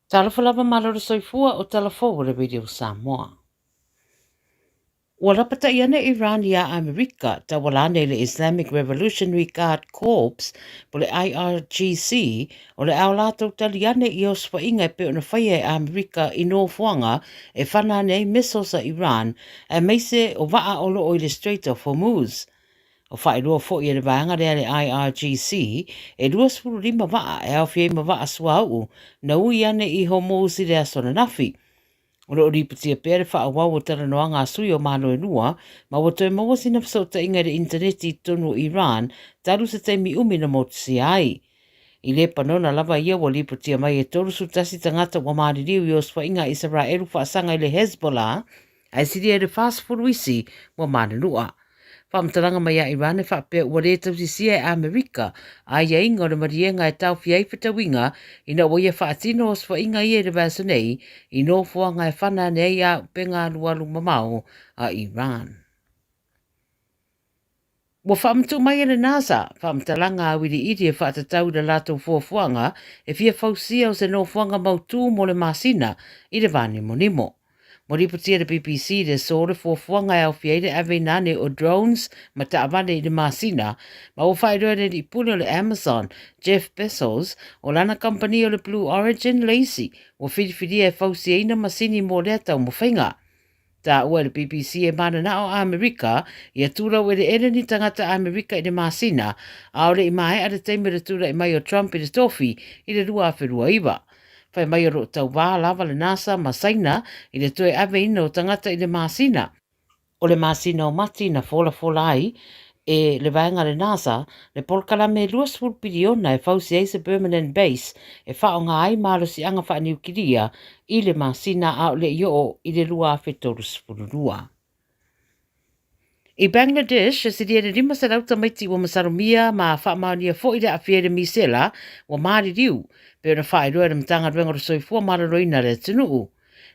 Talafalava maloro soifua o talafo o le radio Samoa. Ua rapata iana Iran ia Amerika ta walane le Islamic Revolutionary Guard Corps po le IRGC o le aolato taliane i ospa inga e pe ona whaia e Amerika i no fuanga e whanane ei missiles a Iran e meise o waa o lo o le Strait of Hormuz. O whaeroa fo i le vaanga rea le IRGC e 25 waa e au fiei ma waa suau na ui ane i Hormuz i le asona nafi. O lo riputia pere wha wau o tara noa ngā sui o mano e nua, ma o toi maua sina psauta inga re interneti tonu Iran, taru se teimi umi na motisi ai. I le panona lava ia wa riputia mai e toru sutasi tangata wa maari riu i oswa inga Israelu wha asanga i le Hezbollah, ai siri e re fast furuisi wa maari nua. Whamtaranga mai a Iran e whapea ua re tausisia e Amerika a ia inga o le marienga e tau fiai whitawinga ina o ia whaatino o swa inga i e re vasa nei i no fuanga e whana nei a penga lualu mamao a Iran. Ua whamtu mai e le NASA, whamtaranga a wiri iri e whaatatau le lato fuafuanga e fia fausia o se no fuanga mautu mo le masina i le vani monimo. Moriputia le BBC le sore fuafuanga e au fiaire ave nane o drones ma taavane i le masina, ma o whairoere i pule le Amazon, Jeff Bezos, o lana company o le Blue Origin Lazy, o whiriwhiria e fausia ina masini mo lea tau mo whainga. Ta ua le BBC e mana na o Amerika, i atura ue le ere ni tangata Amerika i le masina, a ole i mai a le teimere tura i mai o Trump i le tofi i le rua awherua iwa. Whai mai o tau wā lava le NASA ma saina i le toe ave ina o tangata i le masina. O le masina o mati na fola ai e le vaenga le NASA le polkala me luas piriona e fausi eise permanent base e whaonga ai malo si anga wha niukiria i le masina a le io i le lua fetorus pururua. I Bangladesh, e siri ere rima sa rauta maiti wa masarumia ma whaamaunia fo i le awhiere misela wa maari riu, pe ona whaeroa le mtanga ruenga o soifua mararoina le tunuu.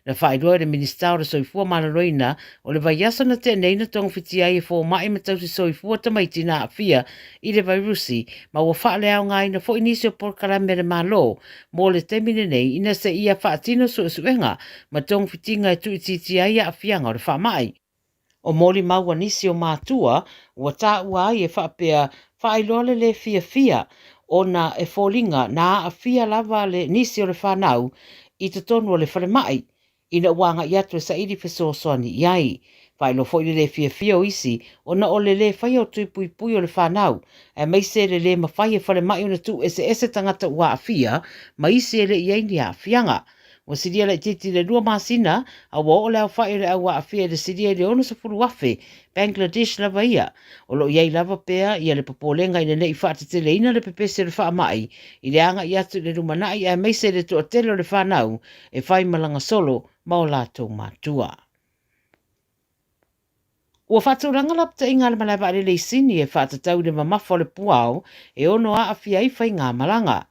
Na whaeroa le minister o soifua mararoina o le vaiaso na te neina tonga whiti ai e fo mai matausi soifua tamaiti na awhia i le vairusi, ma wa whaalea o ngai na fo inisi o porkala mere malo, mo le temine nei ina se ia whaatino suenga ma tonga whiti ngai tu ititi ai a awhianga o le whaamai. O mori maua nisi o mātua, ua tā ua ai e whapea whailole le fia o na e fōlinga na a fia lava le nisi o le whanau i te tonu o le whalemai, ina wanga i atu e sa iri fesoasoani iai. Whailo fo i le fia o isi, o na o le whai o tui pui o le whanau, e meise le mawhai e whalemai o na tu ese tangata ua a fia, ma isi e le iai ni a fianga. O siria le titi le rua masina, a wa o le au whae le au a fia le siria le ono sa furu wafe, Bangladesh lava ia. O lo iai lava pea, ia le papolenga ina nei whaate te le ina le pepese le wha mai, i le anga i atu le rumanai e meise le toa telo le whanau, e whai malanga solo, mao lātou mātua. Ua whaturanga lapta inga le malaiwa le sini e whaatatau le mamafo le puao, e ono a fia i whai ngā malanga.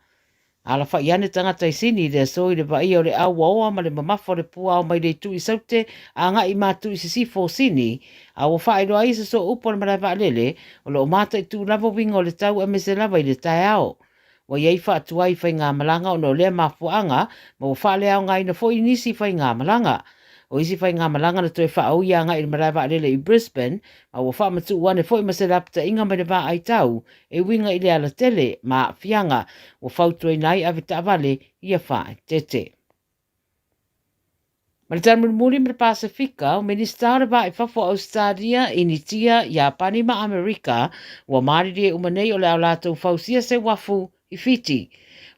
Ala wha iane tangata i sini le soi le vai o le awa oa ma le mamafo le pua o mai le tu i saute a ngā i mātu i sisifo sini a o wha iro aisa so upo le maraiwa lele o le o mata i tu lava winga o le tau a mese lava i le tai ao. Wa iei wha atua i whai ngā malanga o no lea mafuanga ma o wha lea o ngā ina fo i nisi whai ngā malanga. O isi whai ngā malanga na toi wha au ia ngā i le maraiwa lele i Brisbane a o wha matu uane fo i mase lapta inga mai le wā ai tau e winga i le ala tele ma fianga o whautua nai a vita avale i a wha tete. Ma le taramuri muri me le Pasifika o minister le wā i whafo Australia, Initia, Japani ma Amerika ua mariri e umanei o le au lātou whausia se wafu i Fiti.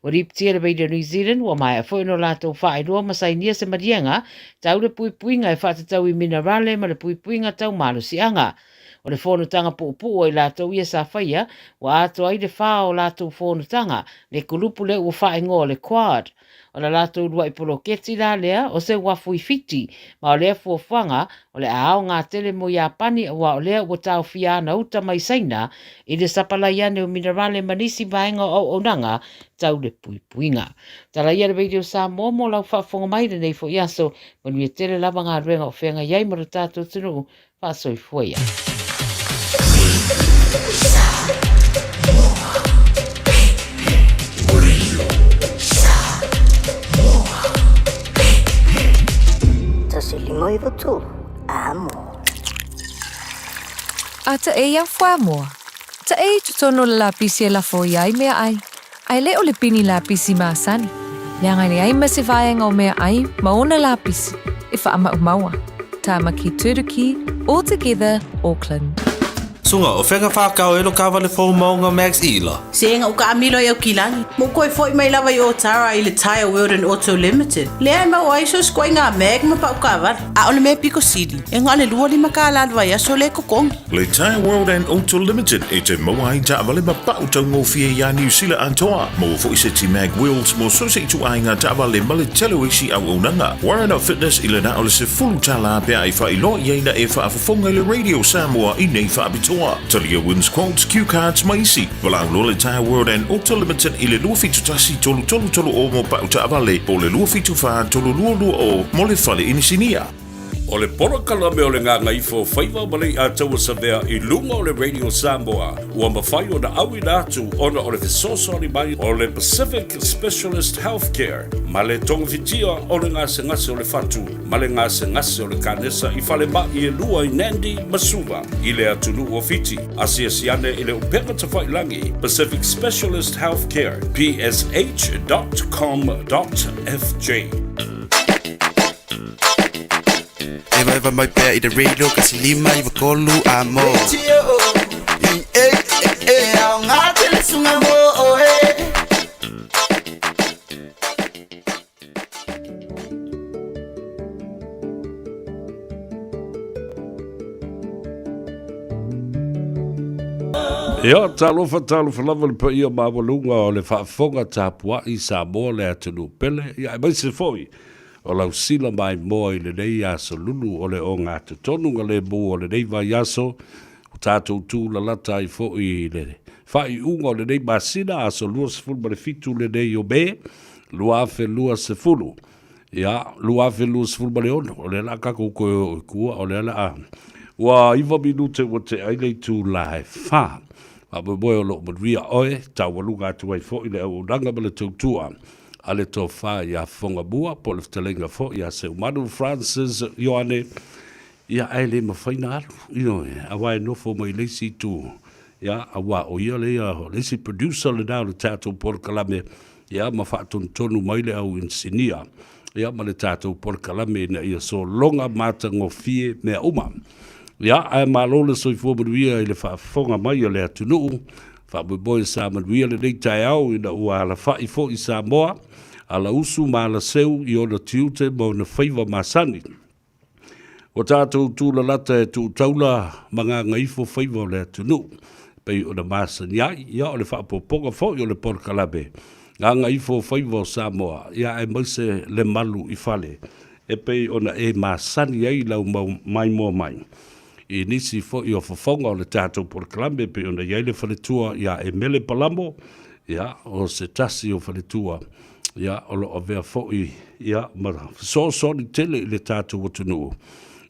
O riptia le Radio New Zealand, ua mai a fwoi no lātou whaeroa masainia se marienga, tau le puipuinga e whaatatau i minerale ma le puipuinga tau malu si anga. O le whonutanga puupu o i lātou ia sa whaia, ua ato ai le wha o lātou whonutanga, le kulupu le ua whaengo le quad. O le lātou rua i polo keti la lea, o se wafu i Fiti, ma o lea fuafuanga, o le ao ngā tele mo Japani, ua o lea ua tau fia na uta mai saina, i le sapalaiane o minerale manisi vaenga o onanga, tau le puipuinga. Tala ia le Radio Samoa mo lau whaafonga mai le nei fo iaso, manu e tele lava ngā ruenga o whenga iai mara tātou tunu, whaasoi fuia. Radio Samoa. Faiva tu, amo. Ata e ia fwa moa. Ta e tutono la pisi e la fo iai mea ai. Ai le o le pini la pisi maasani. Leanga ni ai masi vaenga o mea ai maona la pisi. E wha ama umaua. Ta ama ki Turuki, all together, Auckland. Sunga, o whenga whakao elo ka wale fo maunga Max Ila. Senga o ka amilo e au kilangi. Mo koe foi mai lava i o Tara i le Tire World and Auto Limited. Lea ma o aiso skoi ngā meg ma pau ka wale. A ole me Pico City. E ngā le lua lima ka alalwa ia so le kokong. Le Tire World and Auto Limited e te moa i ta wale ma pau tau ngō fia ia New Zealand antoa. Mo fo i se ti mag wheels mo so se tu ai ngā ta wale ma le telo isi au unanga. Warren Up Fitness i le na ole se fulu tala pia i wha i lo i eina e wha afafonga i le Radio Samoa i nei wha abitoa. Talia wins quotes, cue cards, maisi. Walang Lola Tire World and Auto Limited i le lua fitu tasi tolu o mo pau ta avale. O le lua fitu wha tolu lua o mo le fale inisinia. O le porokala me o le Gagaifo Faiva malei a taua savea i lunga o le Radio Samoa. Ua mawhai o na awi nātu ona o le fesosori mai o le Pacific Specialist Healthcare. Ma le tonga fitia o le ngase o le fatu. Ma le ngase o le kanesa i fale mai e lua i Nandi Masuva. I le atunu o fiti. Asia siane i le upeka tawhai langi. Pacific Specialist Healthcare. psh.com.fj. Eva mai pea I the radio kasi lima I wakolu amo. Au ngā tele sunga mo Ia, talofa lava le paia mawalunga o le whaafonga tāpua I Samoa le atunu pele. Ia, mai se foi. O lau sila mai moa I le nei aso lulu o le o ngā te tonu nga le mo o le nei vai aso. O tātou tū la lata I fo I le whai unga o le nei masina aso lua se fulu ma le fitu le nei o me. Lua afe lua se fulu. Ia, lua afe lua se fulu ma le ono. O le la kako koe o kua o le ala a. Wa iwa minute o te aile tū la e wha. A mo moe o lo manuia oe. Tau walunga atu ai fo I le au nanga ma le tautua. Ale to fa ia fonga bua po le telenga fo ia se umanu Francis Ioane ia ele ma faina ino awa no fo mai lesi tu ia awa o ia le lesi producer le down le tato por kalame ia ma fa tonu mai le au insinia ia ma le tato por kalame na ia so longa mata ngofie me uma ia ai ma lo le so fo buia ile fa fonga mai le atunu fa boy sa ma buia le dei tai au ina ua la fa I fo I Samoa ala usu ma la seu I ona tiute mo na Faiva masani. O tātou tūla lata e tū taula mga ngaifo Faiva o le atunu. Pei o na masani ai, ia o le whaapoponga fo I o le porkalabe. Ngā ngaifo Faiva o Samoa, ia e maise le malu I fale. E pei o na e masani ai lau mai mua mai. I nisi fo I o fafonga o le tātou porkalabe, pei o na iaile fale tua, ia e mele palamo, ia o se tasi o fale tua. Ia o lo avea foi ia ma so ni tele le tatu wotunu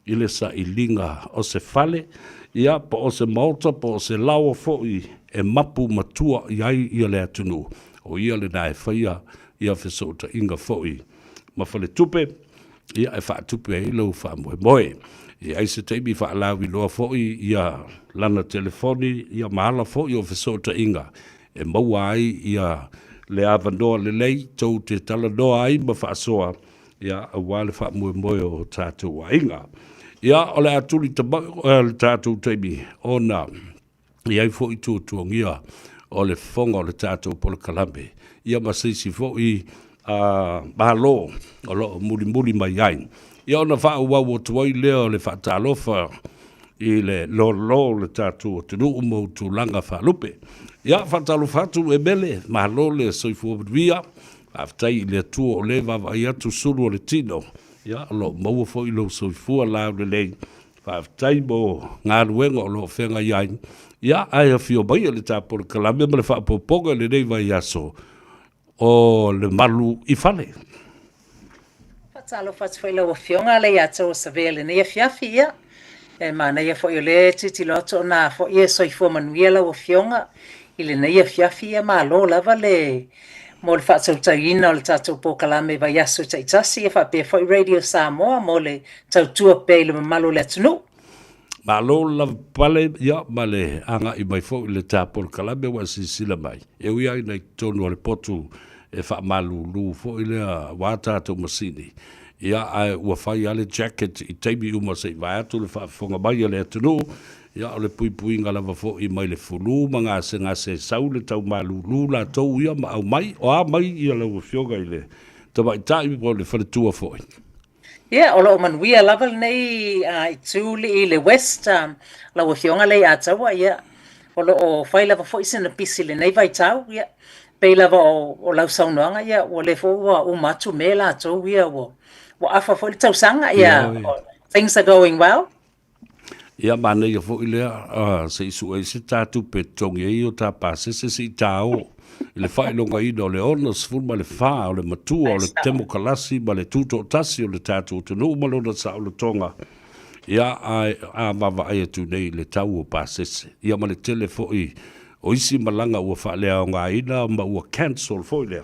ile sa ilinga o se fale ia po o se malta po o se lawa foi e mapu matua ia le atunu o ia le nai faia ia fesota inga foi ma fale tupe ia e fa tupe e lo fa moe ia i se teimi fa lawi loa foi ia lana telefoni ia mahala foi o fesota inga e maua ai ia le avanoa le lei, tau te talanoa ai ma whaasoa, ia a wale wha moe o tātou a inga. Ia o le atuli le tātou teimi, o na, ia I fo I tuangia o le fonga o le tātou pole kalambe. Ia ma seisi fo I mahalo, o lo muli mai ai. Ia o na wha wau o tuai leo le wha tālofa, I le lo le tātou o tunu umo tūlanga wha lupe. Ia whatalo fatu e mele, mahalo le soifu o bia, aftai le tua o le vava I atu suru o le tino. Ia alo maua fo I lo soifu a lao le lei, aftai mo ngā ruenga o lo whenga iai. Ia ai a fio bai le tāpore kalame ma le whaapoponga le nei vai aso o le malu I fale. Whatalo fatu whaila o fionga le ata o savele nei a fiafi ia. E mana ia fo I le titi loto na fo ia soifu manuela o fionga. Ile nei a fiafi ia malo lava le mo le whaatsautaina o le tātou pōkalame vai aso taitasi e whapea fo i Radio Samoa mo le tautua pei le mamalo le atunu. Ma lo la pale ya male anga I mai fo le tapol kalabe wa sila mai. E ui ai nei tonu le potu e fa malu lu fo ile wata to masini. Ya ai ua fai ale jacket I teibi uma se vai atu le fa fonga mai le tunu. Ya le pui pui ngala va fo I mai le fulu manga se sau le tau malu lu la tau ia ma au mai o a mai ia le fioga ile. Ta mai tai po le fa tua fo. Yeah, o lo manuia lava nei I tūli I le West, la o fionga lei atawa, yeah. O lo o whai lava fo isi na pisi le nei vai tau, yeah. Pei lava o lau saunoanga, yeah. O le fo o matu me la tau, yeah. O afa fo le tau sanga, yeah. Things are going well. Ia mana ia fo ilea se isu e se tātu pe tongi e o tā pāsese se I tāo. I le whai longa ina o le ona sfun ma le wha o le matua o le temo kalasi ma le tuto o tasi o le tātu o te nuu malona sa o le tonga. Ia a mawa ai atu nei le tau o pāsese. Ia ma le tele fo I o isi malanga ua wha lea o ngā ina ma ua cancel fo ilea.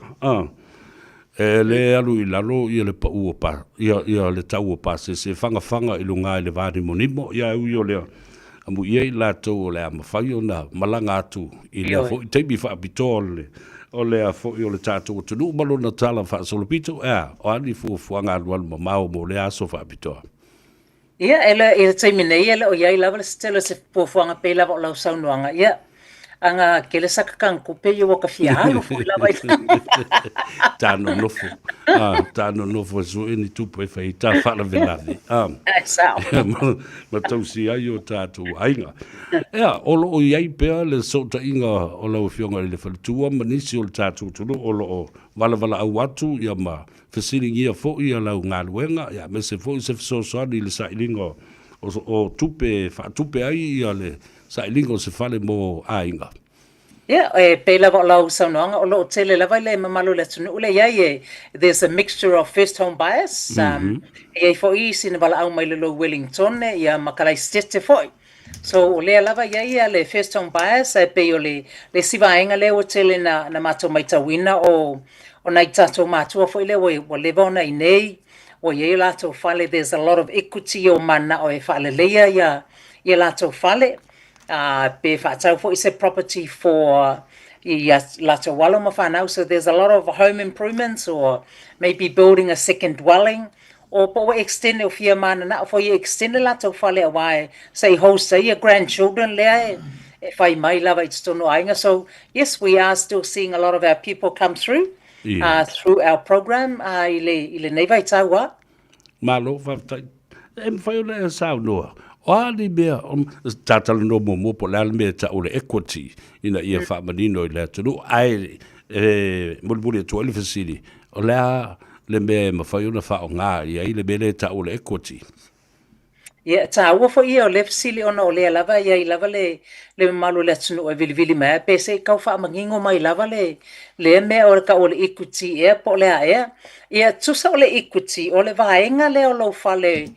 E le alu I lalo ia le pa ua pa ia le tau o pāsese fanga I lunga I le vāri monimo ia ui o lea. Amu iei lātou o lea mawhai o na malanga atu I lea fo I teimi wha apito o lea fo I o le tātou o tunu malo na tala wha solopito o ani fuanga aluan ma mao mo lea aso wha apito. Ia, ele teimi nei ele o iei lava le stelo se fuanga pe lava o lau saunuanga, ia. Anga kele sakakang kupe yo waka fialu fu lava Tano nofo so ini tupu e whai tā whala velavi. Sao. Ma tausi ai o tātou ainga. Ea, olo o iei pēr le sota inga o lau fionga I le whalitua manisi o le tātou tunu olo o wala au atu ia ma whasiring ia fo ia lau ngā luenga ia me se fo I se whasosoani le sailinga o tupe, whaatupe ai ia le sailinga o se whale mo ainga. Yeah, pe lava o lau saunoanga o loo tele lava I le mamalu le tunu ule iai there's a mixture of first home buyers. Iai fo I sina wala au mai le lo Wellington ia makalai stete foi. So o lea lava iai le first home buyers pe o le sivaenga le o tele na mato mai tawina o nai tato matua foi le o leva ona I nei o iai lato fale there's a lot of equity o mana o e fale leia ia lato fale. Pe whaatau fo is a property for lato walo ma whanau, so there's a lot of home improvements or maybe building a second dwelling or po extend o fia mana na for you extend lato fale awai say host say your grandchildren le whai mai lava it's tono ainga. So yes, we are still seeing a lot of our people come through through our program ile nei vai taua Malo whaftai em whai ona e sao noa o ali mea tātala no mo po lal mea ta o le equity ina ia whamanino I le tunu ai mulmuli atu ali fasili o lea le mea mawhai ona wha o ngā ia I le mea le ta o le equity. Ia, tā ua fo ia o le fasili ona o lea lava ia I lava le malu le tunu e vili mea pe se kau wha mangingo mai lava le mea o ka o le equity ea po lea ea. Ia tusa o le equity o le vaenga le o lau whale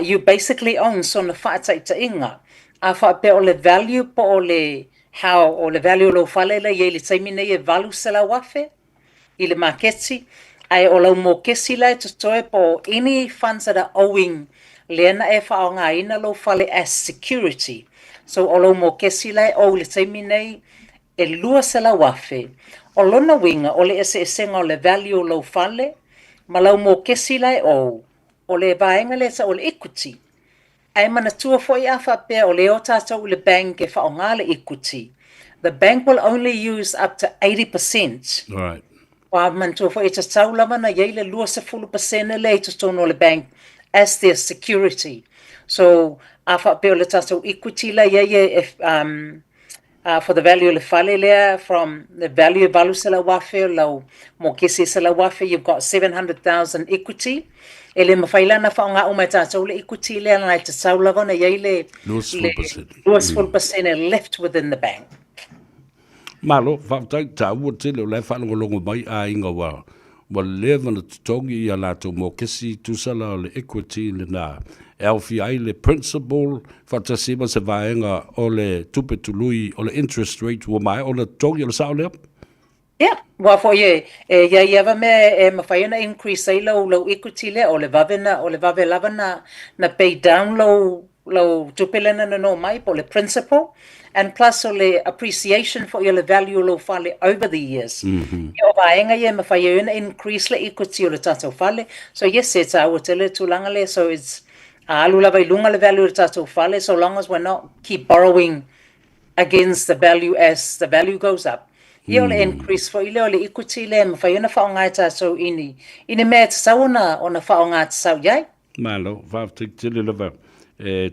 you basically own sona whaataitainga. A whape o le value po o le how o le value lo whale le ye le taimine e valu se la wafe I le maketi. Ai o lau mo kesi lai to toe po any funds that are owing lena e wha o ngā ina lo whale as security. So o lau mo kesi lai o le taimine e lua se la wafe. O lona winga o le ese senga o le value lo whale ma lau mo kesi lai o le vaenga le sa o le equity. Ai mana tua foi a whapea o le o tātou le bank e whaonga le equity. The bank will only use up to 80%. Right. Wa man tua foi e ta tau lava na iei le lua se 40% le to tono le bank as their security. So a whapea o le tātou equity la iei for the value le whale lea from the value valu se la wafe lau mo kese se la wafe you've got 700,000 equity. Ele mawhailana whaonga o mai tātou le equity lea nai te saulava na iei le 2% left within the bank. Malo, whaftai tā ua tele o lai whanongolongo mai a inga wa lewa na tutongi I a lātou mō kesi tūsala o le equity le nā LVI le principal whatasima se vaenga o le tupe tului o le interest rate ua mai o le tutongi o le sao lea? Yeah, wa fo ye ya va me mawhai na increase ai lo equity le o le vave lava na pay down lo tupelena na no mai po le principal and plus o le appreciation for le value lo fale over the years. O vaenga ye mawhai na increase le equity o le tato fale. So yes, it's our tele tulanga le, so it's alu lava ilunga le value o le tato fale, so long as we're not keep borrowing against the value as the value goes up. Ia ole increase fo ile ole equity le mawhai ona whaonga ta so ini mea te sau ona whaonga te sau iai. Malo, whaatik tele lava.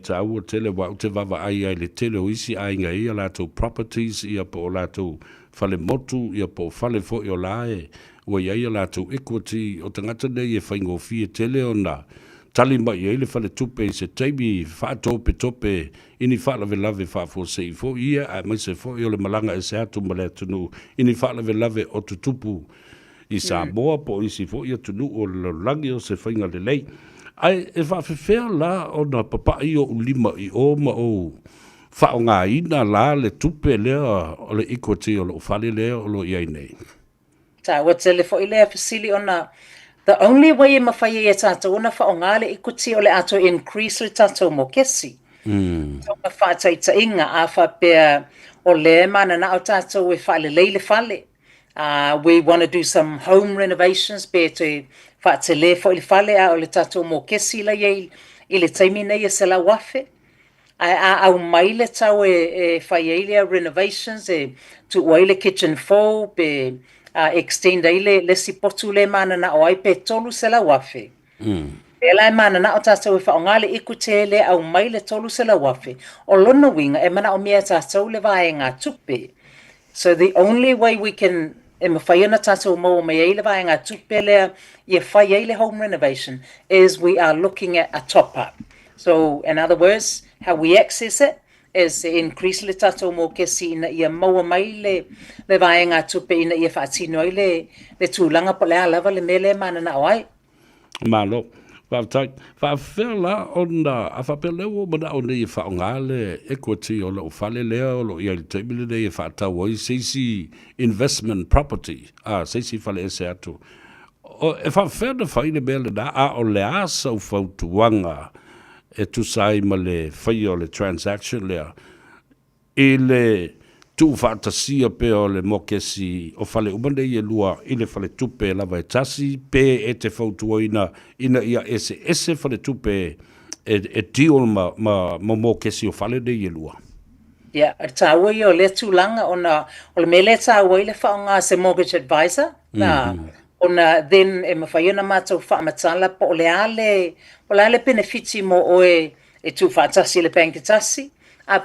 Ta ua tele wau te wawa ai ai le tele o isi ai nga ia lato properties ia po lato fale motu ia po fale fo i o lae ua ia lato equity o tangata nei e whaingo fie tele o na tali mai ai le fale tupe se taimi wha tope ini wha lave lave wha fo se i fo ia a mai se fo i o le malanga e se atu male tunu ini wha lave lave o tutupu i Samoa po isi fo ia tunu o le langi o se whainga le lei. Ai e whawhewhea la o na papai o ulima i o ma o whao ngā ina la le tupe lea o le equity o le ufale lea o lo iai nei. Ta ua tele fo ile a fasili ona the only way e mawhai e tato ona whao ngā le equity o le ato increase le tato mo kesi. So ma whātaita inga a whapea o le mana na o tato e whale leile fale. We want to do some home renovations pe te whaatele fo ili whale a o le tato mo kesi la i le taimi nei e se la wafe. Au mai le tau e whai eile renovations e tu oile kitchen fo pe extend eile le sipotu le mana na o ai pe tolu se la wafe. Pela e mana na o tato e whaonga le ikute le au mai le tolu se la wafe. O lona winga e mana o mea tato le vae ngā tupe. So the only way we can e mawhai ana tato mo me eile vae ngā tupe lea i e whai eile home renovation is we are looking at a top up. So in other words, how we access it is increase le tato mo kesi ina ia maua mai le vae ngā tupe ina ia whaatino i le tūlanga po lea lava le mele mana na oai. Malo. Whawhela o na a whapeleo mana o nei e whaonga le equity o lo ufale lea o lo ia le teimile nei e whaatau o i seisi investment property. Seisi whale e se atu. O e whawhela whaine mea le na a o le asa u whautuanga e tu sai ma le whai o le transaction lea. E le tu whaatasia pe o le mokesi o whale umane i e lua i le whale tupe lava e tasi pe e te whautua ina ia ese whale tupe e deal ma mokesi o whale nei i e lua. Yeah, tā ua i o le tūlanga o le mele tā ua i le whaonga se mortgage advisor. Ona then e mawhai ana mātou whaamatala po o le ale benefiti mo o e tu whaatasi le pankitasi.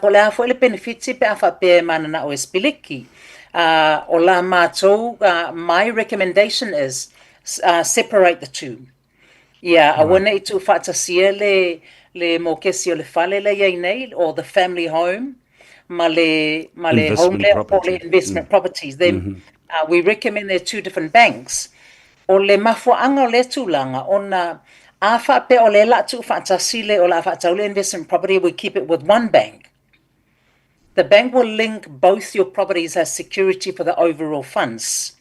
Po le a fo le benefiti pe a whapea mana na o espiliki. O la mātou, my recommendation is separate the two. Yeah, a wana i tu whaatasia le mokesi o le whale le iei nei, or the family home, ma le home le o le investment properties. Then we recommend there are two different banks. O le mafuanga o le tūlanga, ona a whape o le latu whaatasile o la whaataule investment property, we keep it with one bank. The bank will link both your properties as security for the overall funds.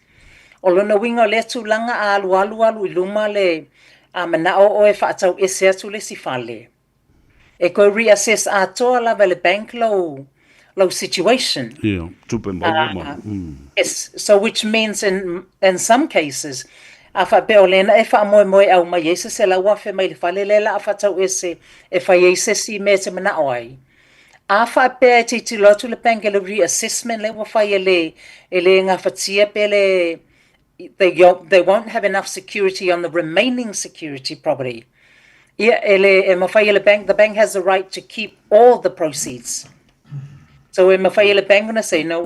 O lona winga o le tūlanga a alu I luma le manao o e whaatau ese atu le sifale. E koe reassess a toa lava le bank low situation. Yeah, tupe maua. Yes, so which means in some cases, a whape o lena e wha moe au mai ese se la wafe mai le whale le la a whaatau ese e whai ese si me te manao ai. A whape te ti lotu le bank e le reassessment le wawhai e le ngā whatia pe le they won't have enough security on the remaining security property. Yeah, the bank has the right to keep all the proceeds. So e mawhai le bank gonna say no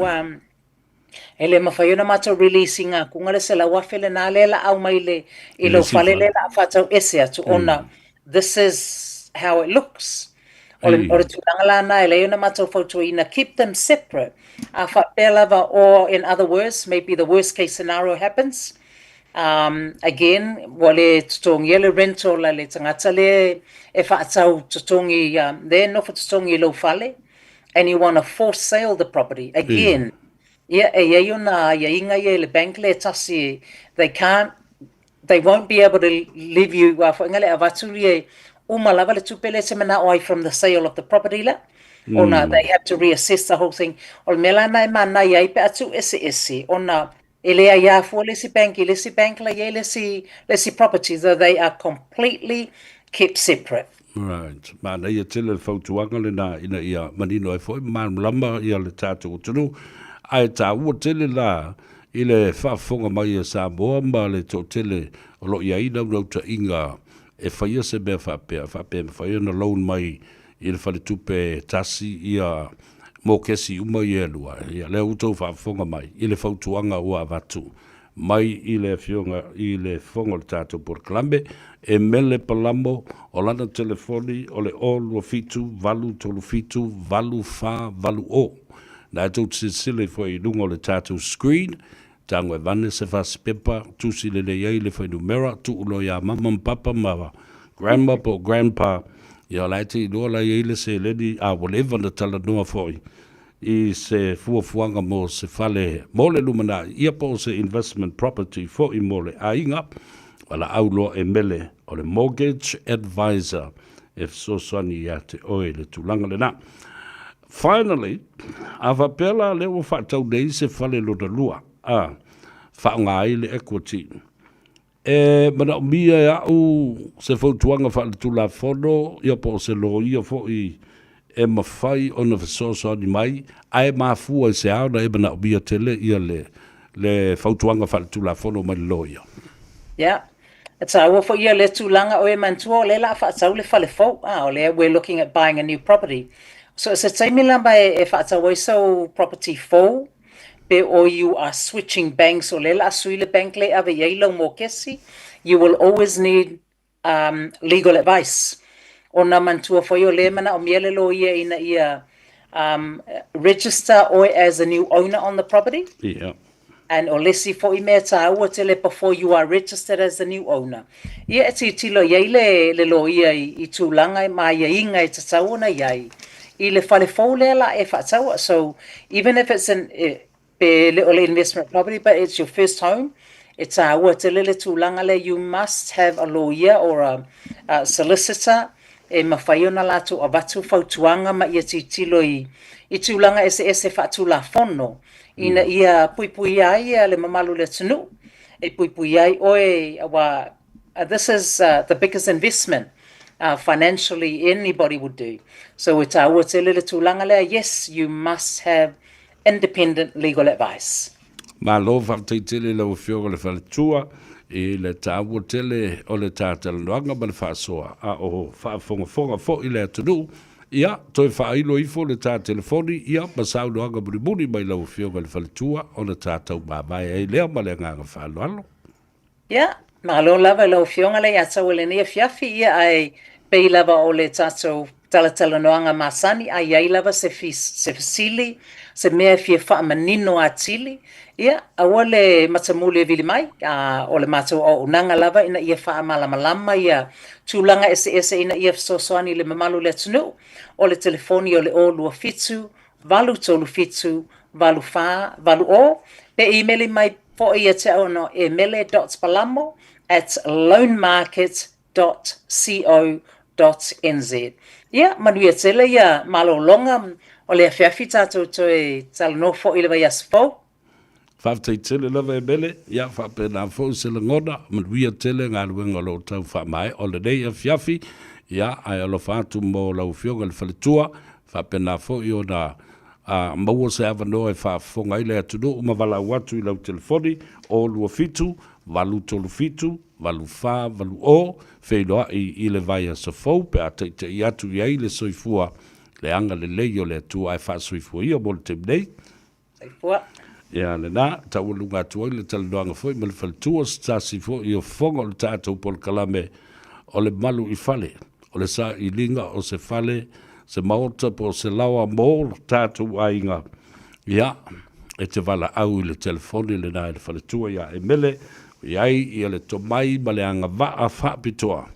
ele mawhai ona mato releasing a kunga le se la wafe le nā le la au mai le I lo whale le la whatau ese atu ona this is how it looks. O le tūranga lana e le ona mato whautuina keep them separate. A whapelava or in other words maybe the worst case scenario happens. Again, wale tutongi le rental la le tangata le e whaatau tutongi there no for tutongi lo whale and you want to force sale the property again. Ia e ia na ia inga ia le bank le tasi they won't be able to leave you for ngale avatuli e lava le tupele se mana oi from the sale of the property la. Ona they have to reassess the whole thing. O mela nai mana ia pe atu ese ona ele ia fo le si bank la ia le si property, so they are completely kept separate. Right. Mana ia tele fautuanga le na ina ia manino e foi man lamba ia le tatu tunu. Ai ta ua tele la ile whaafonga mai e Samoa ma le tō tele o lo ia ina unau ta inga e whaia se mea whapea whaia na loan mai i le whale tupe tasi ia mō kesi uma i elua ia lea utou whaafonga mai i le whautuanga ua avatu mai i le fionga i le whonga le tātou por Kalambe e mele palamo o lana telefoni o le olu fitu valu tolu fitu valu wha valu o na tau tsile fo i lungo le tātou screen tango e vane se fas pepa tusi le iei le fai numera tu ulo ya mama papa ma grandma po grandpa ia laiti no la iei le se leni a whatever na tala noa foi i se fuafuanga mo se fale mo le lumana ia po se investment property fo i mo le ainga wala aulo e mele o le mortgage advisor if so sani ia te oe le tulanga le na. Finally, ava pela le o whaatau nei se fale lo da lua. Whaonga ai le equity. Mana o mia e au se fautuanga whaale tula whono, ia po se lo ia fo i e mawhai o na whasoso ni mai, ai mafua i se auna e mana o mia tele ia le fautuanga whaale tula whono mai lo ia. Yeah. It's a for ia le tulanga o e mantua le la whaatau le whale fau. We're looking at buying a new property. So it's a taimila mai e whaatawai so property full, be or you are switching banks o lela sui le bank le ave yeilo mo kesi, you will always need legal advice. O na mantua fo yo le mana o miele lo ia ina ia register or as a new owner on the property. Yeah. And o lesi fo I mea ta ua tele before you are registered as the new owner. Ia e tilo iei le lo ia I tūlanga ma ia inga I tatau na iei. I le whale fau la e whaatau. So even if it's le investment property, but it's your first home, it's a ua te lele tūlanga le, you must have a lawyer or a solicitor e mawhaiona latu a watu fautuanga ma ia tilo I tūlanga ese whaatu la whono. Ina ia pui ai le mamalu le tunu. E pui ai oe awa, this is the biggest investment financially anybody would do. So it's awa te lele tūlanga lea, yes, you must have independent legal advice. Ma lo whakatei tele lau whioga le whale tua I le tāua tele o le tātala noanga ma le whaasoa a o whaafonga fo I le atunu ia toi whailo ifo le tā telefoni ia ma sau noanga muri mai lau whioga le whale tua o le tātau mamai e lea ma le nganga whaaloalo. Ia, ma lo lava lau whionga le atau le nia fiafi ia ai pei lava o le tātou tala noanga masani ai ai lava se fisili se mea fia wha manino a tili ia awa le matamule vili mai o le matou o unanga lava ina ia wha malama ia tūlanga ese ina ia sosoani le mamalu le tunu o le telefoni o le o lua fitu valu tolu fitu valu wha valu o pe emaili mai po ia te ono emele.palamo@loanmarket.co.nz ia manuia tele ia malolonga o le afiafi tātou toe talanofo I le vai asfo. Whawtei tele lawa e mele, ia whapena fo se le ngona, manuia tele ngā luenga lo tau whamai, o le nei a fiafi, ia ai alo whātu mō lau whionga le whaletua, whapena fo I o na maua se awanoa e whaafonga I le atunu, umawala watu I lau telefoni, o lua fitu, valu tolu fitu, valu wha, valu o, wheinoa I le vai a safou, pe a te I atu I ai le soifua, le anga le leio le atua e wha soifua I o mo le temnei. Soifua. Ia le nā, tau lunga atua I le talanoanga foi, ma le whaletua stasi foi I o whonga o le tātou pol kalame o le malu I fale, o le sa I linga o se fale, se maota po se lawa mō tātou ainga. Ia, e te wala au I le telefoni le nā I le whaletua ia e mele, iai I le tomai ma le anga waa whapitoa.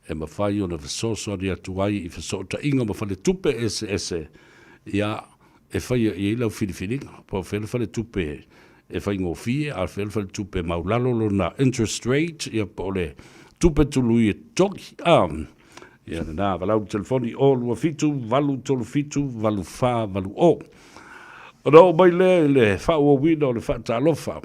E mawhai o na whasoso ni atuai I whasota inga ma whale tupe ese. Ia, e whai i lau whiriwhiringa, po whele tupe e whai ngō fie, a whele tupe maulalo lo na interest rate, ia po le tupe tulu i toki, ia na walau telefoni o lua fitu, valu tolu fitu, valu wha, valu o. Ora o mai le wha ua wina o le wha talofa,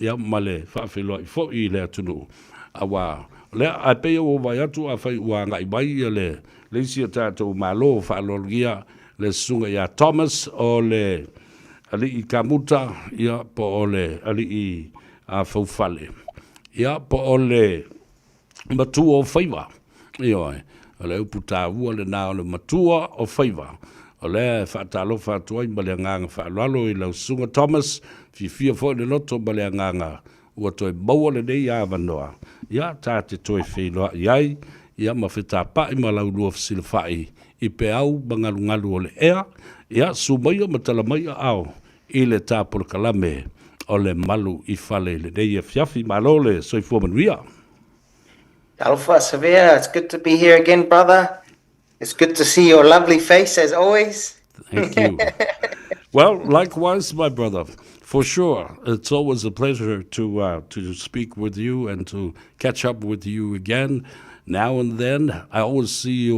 ia ma le wha wheloa i fo i le atunu, awa, le a peo o vai atu a whai ua ngai mai ia le isi a tātou malo wha alologia le sunga ia Thomas o le ali i kamuta ia po o le ali i a faufale ia po o le matua o Faiva ia o le uputa ua le nā o le matua o Faiva o le whaatalo whaatuai ma le nganga whaalalo i lau sunga Thomas fia fo le loto ma le nganga ua toi maua le nei a wanoa ia tāte toi wheloa iai ia ma whita pai ma lau lua fsila whai i pe au bangalungalu o le ea ia sumaia ma talamaia au i le tāpura kalame o le malu i whale le nei e fiafi malole soifua manuia. Alpha Sevilla, it's good to be here again, brother. It's good to see your lovely face as always. Thank you. Well, likewise, my brother. For sure, it's always a pleasure to speak with you and to catch up with you again. Now and then, I always see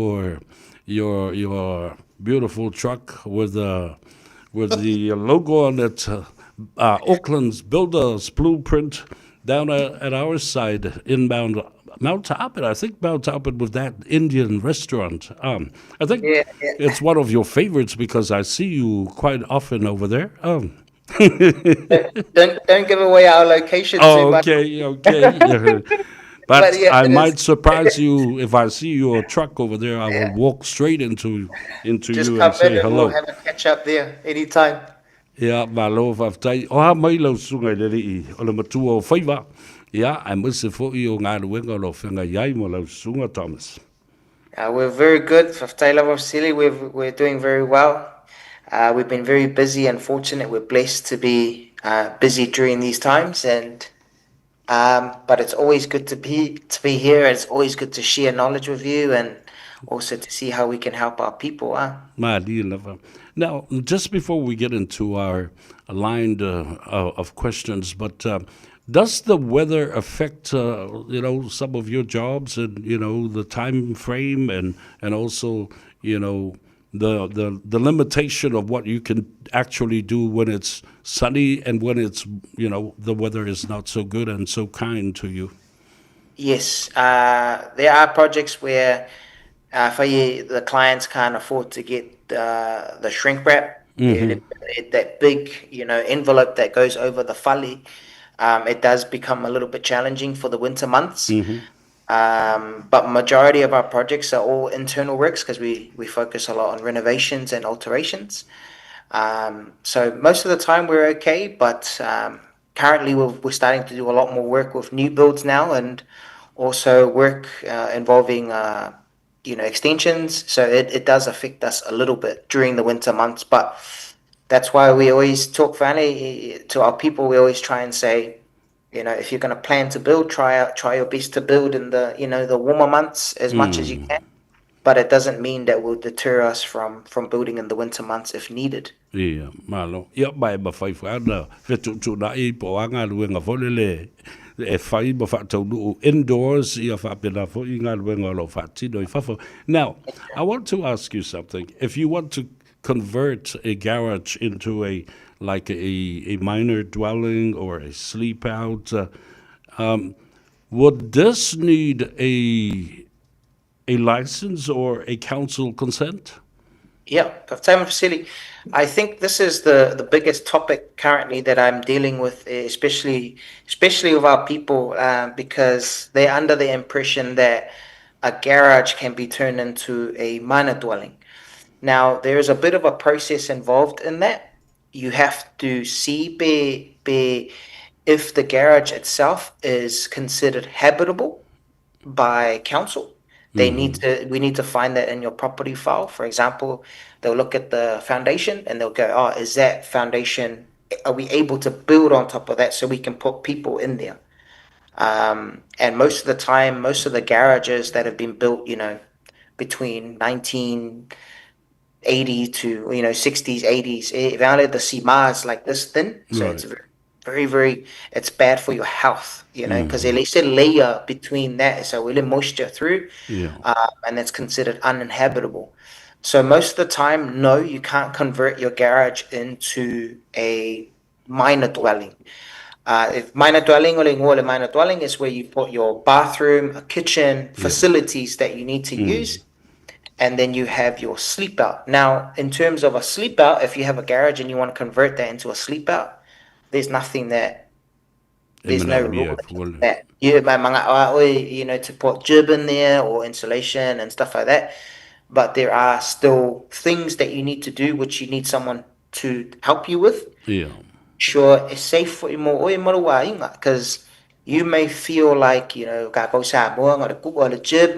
your beautiful truck with the logo on it, Auckland's Builders Blueprint, down at our side, inbound Mount Tarpon. I think Mount Tarpon with that Indian restaurant. I think it's one of your favorites because I see you quite often over there. Don't give away our location too much. Okay. But yeah, I might surprise you if I see your truck over there. I will walk straight into Just you come and say in and hello. we'll have a catch up there anytime. Ia, malo whaftai. O ha mai lau sunga i lere i o le matua o Faiva. Ia, ai mwese fo i o ngā ruenga o lo whenga iai mo lau sunga, Thomas. We're very good. Faftaila Vasili, we're doing very well. We've been very busy and fortunate. We're blessed to be busy during these times, and but it's always good to be here. It's always good to share knowledge with you, and also to see how we can help our people. Now, just before we get into our line of questions, but does the weather affect some of your jobs and the time frame and also the limitation of what you can actually do when it's sunny and when it's the weather is not so good and so kind to you? Yes, there are projects where the clients can't afford to get the shrink wrap, that big envelope that goes over the fali. It does become a little bit challenging for the winter months. But majority of our projects are all internal works because we focus a lot on renovations and alterations. So most of the time we're okay, but currently we're starting to do a lot more work with new builds now, and also work involving extensions. So it does affect us a little bit during the winter months, but that's why we always talk to our people. We always try and say, if you're going to plan to build, try your best to build in the warmer months as much as you can. But it doesn't mean that will deter us from building in the winter months if needed. Yeah, malo. Ia mai ba fai fa na fetu na I po anga luenga volele e fai ba fa tau indoors ia fa pena fo inga luenga lo fa tino I fa. Now, I want to ask you something. If you want to convert a garage into a minor dwelling or a sleep out, would this need a license or a council consent? Yeah, time facility. I think this is the biggest topic currently that I'm dealing with, especially with our people, because they're under the impression that a garage can be turned into a minor dwelling. Now, there is a bit of a process involved in that. You have to see if the garage itself is considered habitable by council. We need to find that in your property file. For example, they'll look at the foundation and they'll go, oh, is that foundation, are we able to build on top of that so we can put people in there? And most of the time, most of the garages that have been built, between 80 to 60s, 80s. Valid the CMA is like this thin, so it's very, very, it's bad for your health, because at least a layer between that is a little moisture through, and it's considered uninhabitable. So most of the time, no, you can't convert your garage into a minor dwelling. If minor dwelling or minor dwelling is where you put your bathroom, a kitchen, facilities that you need to use, and then you have your sleep out. Now, in terms of a sleep out, if you have a garage and you want to convert that into a sleep out, there's nothing that there's no rule that to put jib in there or insulation and stuff like that. But there are still things that you need to do which you need someone to help you with. Sure, it's safe for you more because you may feel like the jib,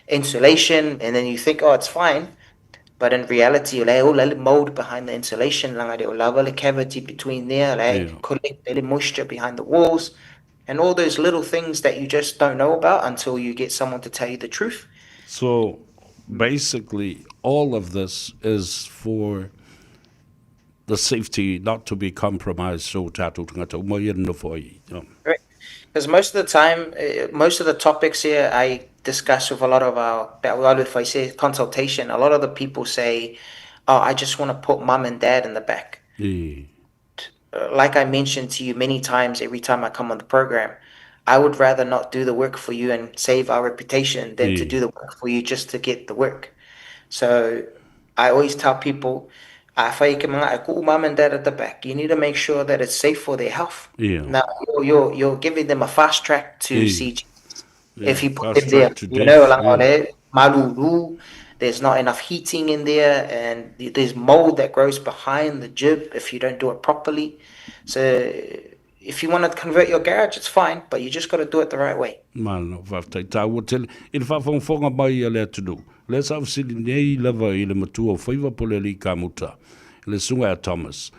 insulation, and then you think, oh, it's fine. But in reality, you'll mold behind the insulation, the cavity between there, collect the moisture behind the walls, and all those little things that you just don't know about until you get someone to tell you the truth. So basically, all of this is for the safety not to be compromised. So Right. Because most of the time, most of the topics here I discuss with a lot of if I say consultation, a lot of the people say, oh, I just want to put mum and dad in the back. Like I mentioned to you many times, every time I come on the program, I would rather not do the work for you and save our reputation than to do the work for you just to get the work. So I always tell people, mom and dad at the back, you need to make sure that it's safe for their health. Now you're giving them a fast track to see Jesus. If you put them there, malulu, there's not enough heating in there, and there's mold that grows behind the jib if you don't do it properly. So if you want to convert your garage, it's fine, but you just got to do it the right way. Let's have nei lava I le matua Faiva pole li kamuta. Le sunga Thomas.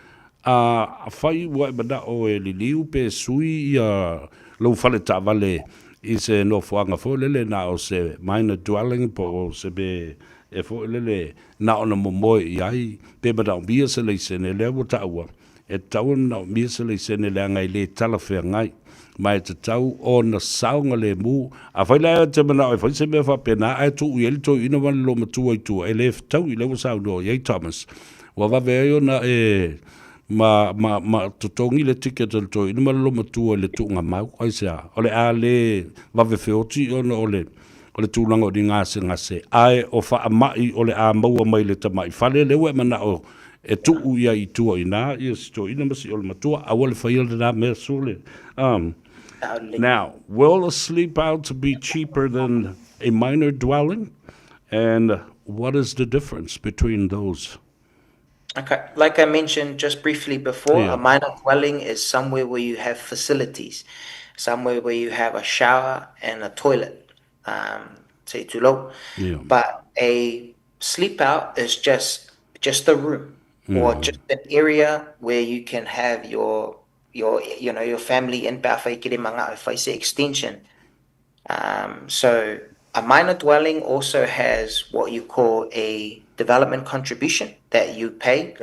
A fai wa bada o e li liu pe sui a lo fale tavale I se no fuanga fo lele na o se minor dwelling po se be e fo lele na ona momoi ai pe bada o bia se le se ne le wo taua. E tau na bia se le se ne le ngai le talafe ngai. Mai te tau o na saunga le mu a whai lea te mana o whai se mea whapena ai tu i elito ina wana lo matua I tua e le tau I lewa sauno i Thomas wa wawe ai ona ma tutongi le ticket al to ina wana lo matua le tu ngā mau ai sea o le a le wawe whioti ona o le tūlanga o di ngase ai o wha amai o le a maua mai le tamai whale lewa mana o e tu ia I tua ina I sto ina masi o le matua a wale whai ala na mea sole Now, will a sleep out be cheaper than a minor dwelling? And what is the difference between those? Okay, like I mentioned just briefly before, a minor dwelling is somewhere where you have facilities, somewhere where you have a shower and a toilet, say too low. But a sleep out is just a room or just an area where you can have your family in if I say extension. So a minor dwelling also has what you call a development contribution that you pay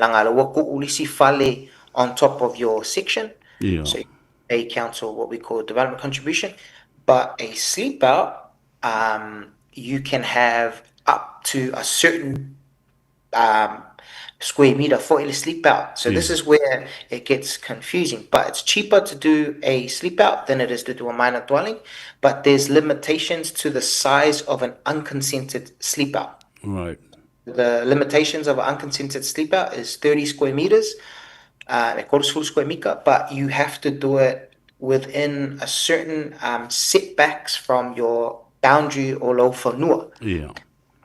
on top of your section. So you pay council what we call development contribution. But a sleep out, you can have up to a certain square meter for a sleep out. So this is where it gets confusing. But it's cheaper to do a sleep out than it is to do a minor dwelling. But there's limitations to the size of an unconsented sleep out. Right. The limitations of an unconsented sleep out is 30 square meters, but you have to do it within a certain setbacks from your boundary or lo whanua.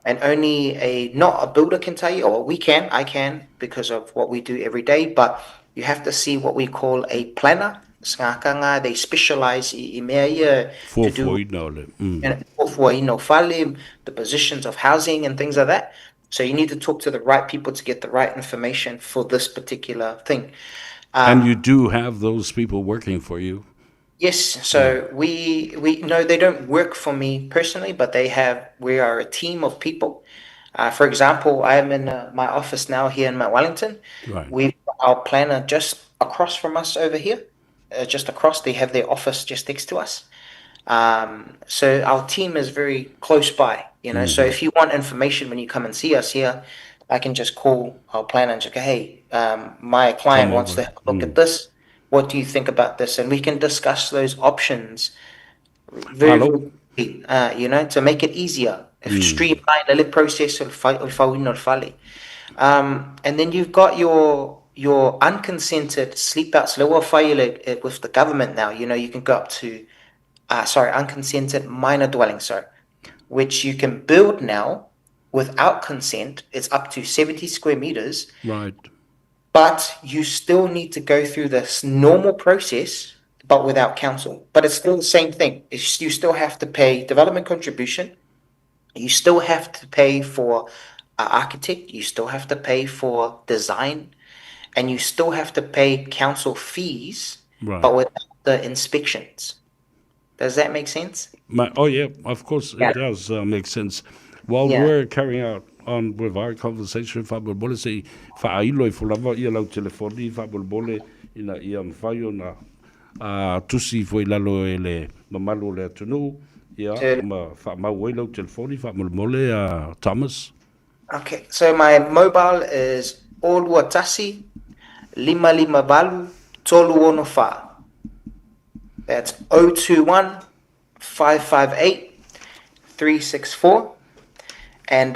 And only not a builder can tell you, or I can, because of what we do every day, but you have to see what we call a planner. They specialize in to do the positions of housing and things like that. So you need to talk to the right people to get the right information for this particular thing. And you do have those people working for you? Yes, so we no, they don't work for me personally, but we are a team of people For example, I am in my office now here in Mount Wellington. Right. We've got our planner just across from us over here, just across. They have their office just next to us. So our team is very close by, So if you want information when you come and see us here, I can just call our planner and just go, hey, my client Come wants over. to have a look at this. What do you think about this? And we can discuss those options very, Hello. very quickly, to make it easier. Streamline the process and then you've got your unconsented sleep outs with the government now. You can go up to unconsented minor dwelling, which you can build now without consent. It's up to 70 square meters, Right. but you still need to go through this normal process, but without council. But it's still the same thing. You still have to pay development contribution. You still have to pay for an architect. You still have to pay for design, and you still have to pay council fees, Right. but without the inspections. Does that make sense? Oh, yeah, of course Yeah. it does make sense. While Yeah. we're carrying out on with our conversation, whaabole se whaailo I fulava ia lau telefoni, whaabole ina ia mwhaio na tusi fwoi lalo e le mamalo le atunu, ia ma whaamau e lau telefoni, whaamole Thomas. Okay, so my mobile is Oluwatasi 555 Toluonofa. That's 021 558 364. And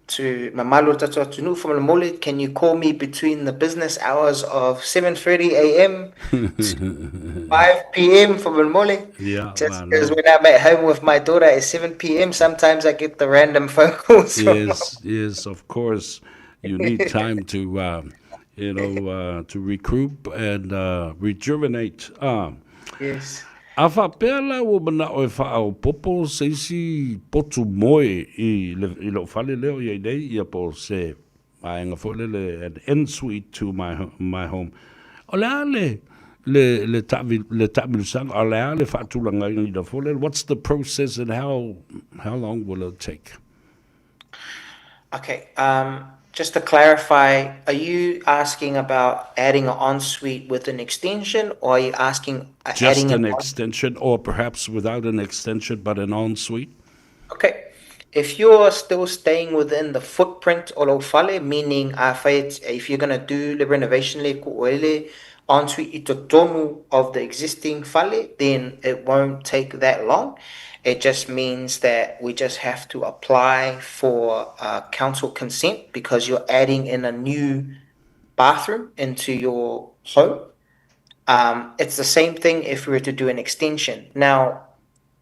to Mamalo Tato Tunu from Mole, can you call me between the business hours of 7:30 a.m. to 5 p.m. from Mole? Yeah, Just because when I'm at home with my daughter at 7 p.m., sometimes I get the random phone calls. Yes, of course. You need time to, to recoup and rejuvenate. Yes. A whapela o mana o e whaau popo seisi potu moe I lo whale leo I nei ia po se ainga wholele an en-suite to my home. O lea le ta'milusanga, o lea le whaatulanga I la wholele. What's the process and how long will it take? Okay, just to clarify, are you asking about adding an ensuite with an extension, or are you asking Just adding an extension, or perhaps without an extension, but an ensuite? Okay, if you're still staying within the footprint o lo fale, meaning if you're going to do the renovation le ku'oele ensuite I totonu of the existing fale, then it won't take that long. It just means that we just have to apply for council consent because you're adding in a new bathroom into your home. It's the same thing if we were to do an extension. Now,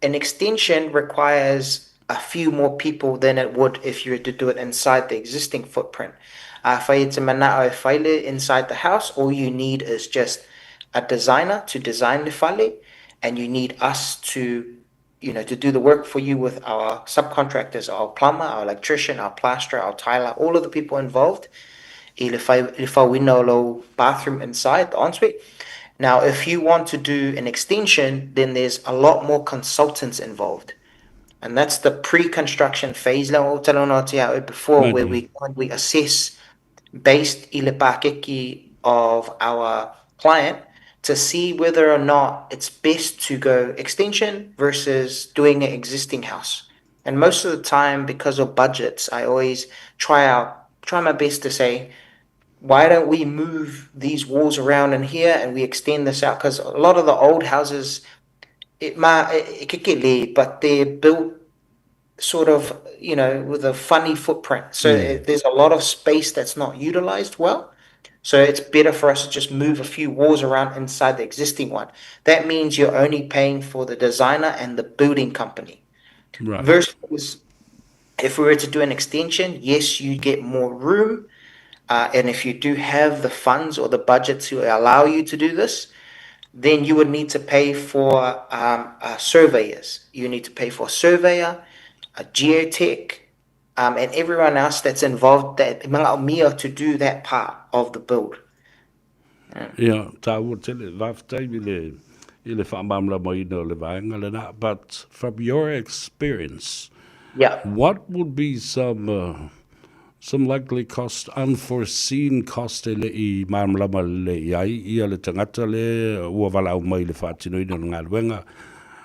an extension requires a few more people than it would if you were to do it inside the existing footprint. Inside the house, all you need is just a designer to design the fale, and you need us to do the work for you with our subcontractors, our plumber, our electrician, our plasterer, our tiler, all of the people involved. If I win bathroom inside the ensuite. Now, if you want to do an extension, then there's a lot more consultants involved. And that's the pre-construction phase before where we assess based ilipakeki of our client to see whether or not it's best to go extension versus doing an existing house. And most of the time, because of budgets, I always try my best to say, why don't we move these walls around in here and we extend this out? Because a lot of the old houses, but they're built sort of, with a funny footprint. So there's a lot of space that's not utilized well. So it's better for us to just move a few walls around inside the existing one. That means you're only paying for the designer and the building company. Right. Versus if we were to do an extension, yes, you get more room. And if you do have the funds or the budget to allow you to do this, then you would need to pay for surveyors. You need to pay for a surveyor, a geotech, and everyone else that's involved to do that part of the build. Yeah, but from your experience, Yeah. What would be some likely cost, unforeseen cost i mamlama le iai ia le tangata le ua wala mai le whaatino ino ngā luenga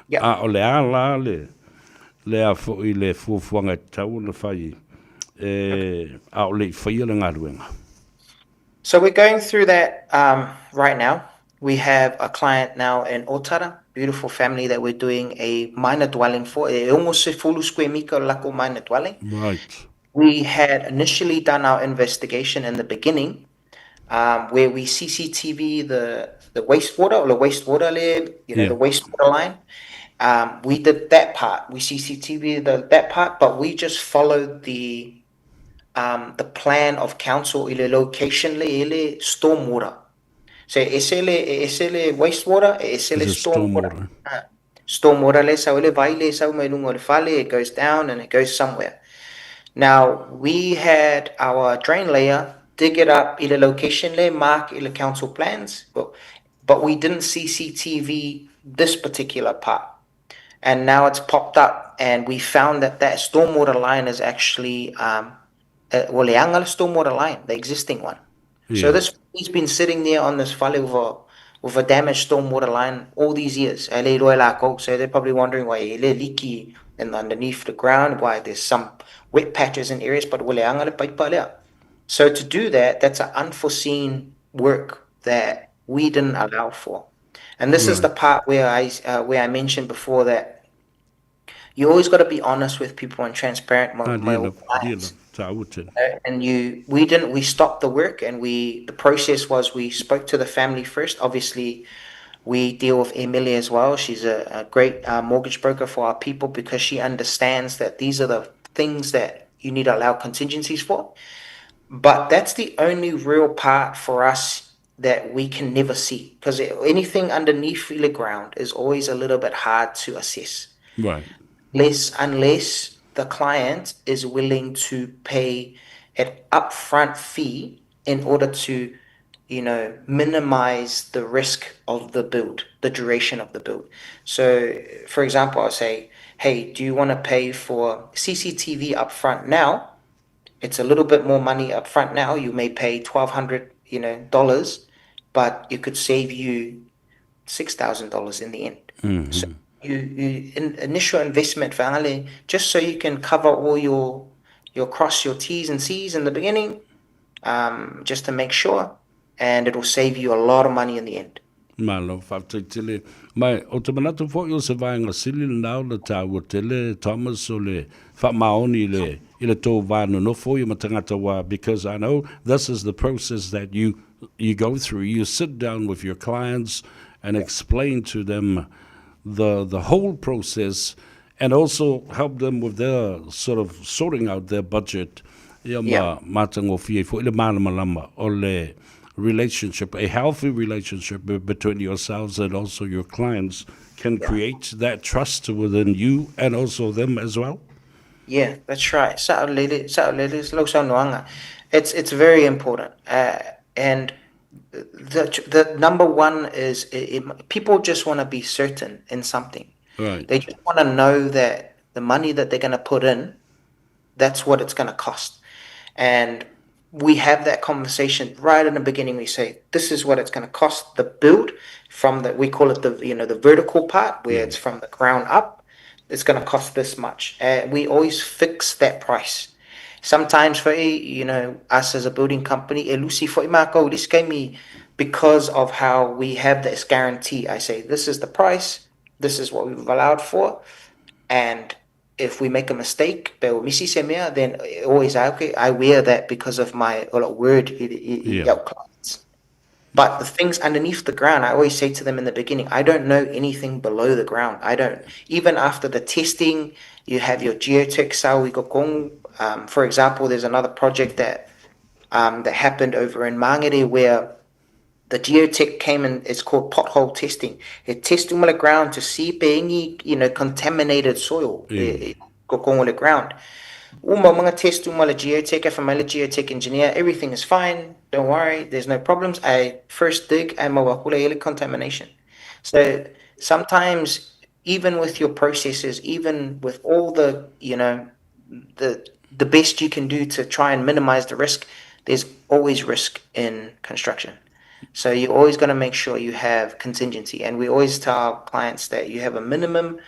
Yeah. a o le ala le a fo I le fuafuanga tau na whai a o le whaia le ngā luenga. So we're going through that right now. We have a client now in Otara, beautiful family that we're doing a minor dwelling for. E almost se fulu square mika lako minor dwelling. Right. We had initially done our investigation in the beginning, where we CCTV the wastewater or the wastewater le, the wastewater line. We did that part. We CCTV that part, but we just followed the plan of council ile location le ile stormwater. So esele wastewater, esele stormwater. Stormwater le sa ile vai le sa mai lungo le fale, it goes down and it goes somewhere. Now we had our drain layer dig it up ile location le mark ile council plans, but we didn't CCTV this particular part. And now it's popped up and we found that stormwater line is actually Waleanga stormwater line, the existing one. Yeah. So he's been sitting there on this fale with a damaged stormwater line all these years. So they're probably wondering why it's leaky and underneath the ground, why there's some wet patches in areas, but Waleanga le paipa lea. So to do that, that's an unforeseen work that we didn't allow for. And this is the part where I mentioned before that you always got to be honest with people and transparent. And we stopped the work, and the process was we spoke to the family first. Obviously, we deal with Emilia as well. She's a great mortgage broker for our people because she understands that these are the things that you need to allow contingencies for. But that's the only real part for us that we can never see, because anything underneath the ground is always a little bit hard to assess. Right. Unless the client is willing to pay an upfront fee in order to, minimize the risk of the build, the duration of the build. So, for example, I'll say, hey, do you want to pay for CCTV upfront now? It's a little bit more money upfront now. You may pay $1,200, but it could save you $6,000 in the end. Mm-hmm. So initial investment finally, just so you can cover all your cross your T's and C's in the beginning, just to make sure, and it will save you a lot of money in the end. Malo whaftaitele. Mai, o te manatu fo se vaenga sili nao le tāua tele, Thomas o le whamaoni i le tō vānu no fo i matangata wā, because I know this is the process that you go through. You sit down with your clients and explain to them the whole process, and also help them with their sort of sorting out their budget. Matango fie fo ile malama o le relationship, a healthy relationship between yourselves and also your clients can create that trust within you and also them as well. Yeah, that's right. It's very important. And the number one is people just want to be certain in something. Right. They just want to know that the money that they're going to put in, that's what it's going to cost. And we have that conversation right in the beginning. We say, this is what it's going to cost, the build from we call it the vertical part where it's from the ground up. It's going to cost this much. We always fix that price. Sometimes for us as a building company, this gave me because of how we have this guarantee. I say, this is the price, this is what we've allowed for, and if we make a mistake, then always I wear that because of my word. Clients. But the things underneath the ground, I always say to them in the beginning, I don't know anything below the ground. I don't. Even after the testing, you have your geotech. For example, there's another project that happened over in Mangere where the geotech came and it's called pothole testing. It tests the ground to see if any contaminated soil on the ground. Mga test geotech, if I'm a geotech engineer, everything is fine. Don't worry, there's no problems. I first dig and contamination. So sometimes even with your processes, even with all the the best you can do to try and minimize the risk. There's always risk in construction. So you're always going to make sure you have contingency. And we always tell our clients that you have a minimum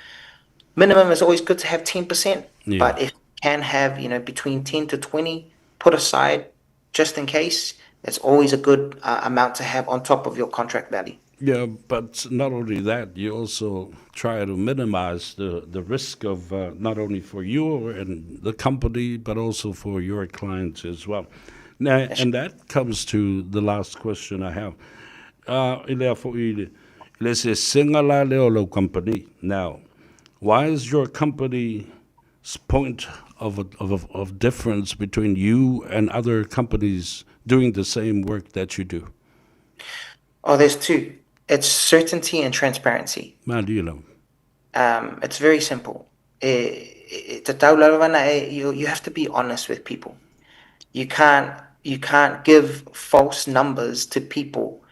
is always good to have 10%, but if you can have, between 10 to 20 put aside just in case, that's always a good amount to have on top of your contract value. Yeah, but not only that, you also try to minimize the risk of not only for you and the company, but also for your clients as well. Now, and that comes to the last question I have. Let's say Singala Leolo company. Now, why is your company's point of difference between you and other companies doing the same work that you do? Oh, there's two. It's certainty and transparency. It's very simple. You have to be honest with people. You can't give false numbers to people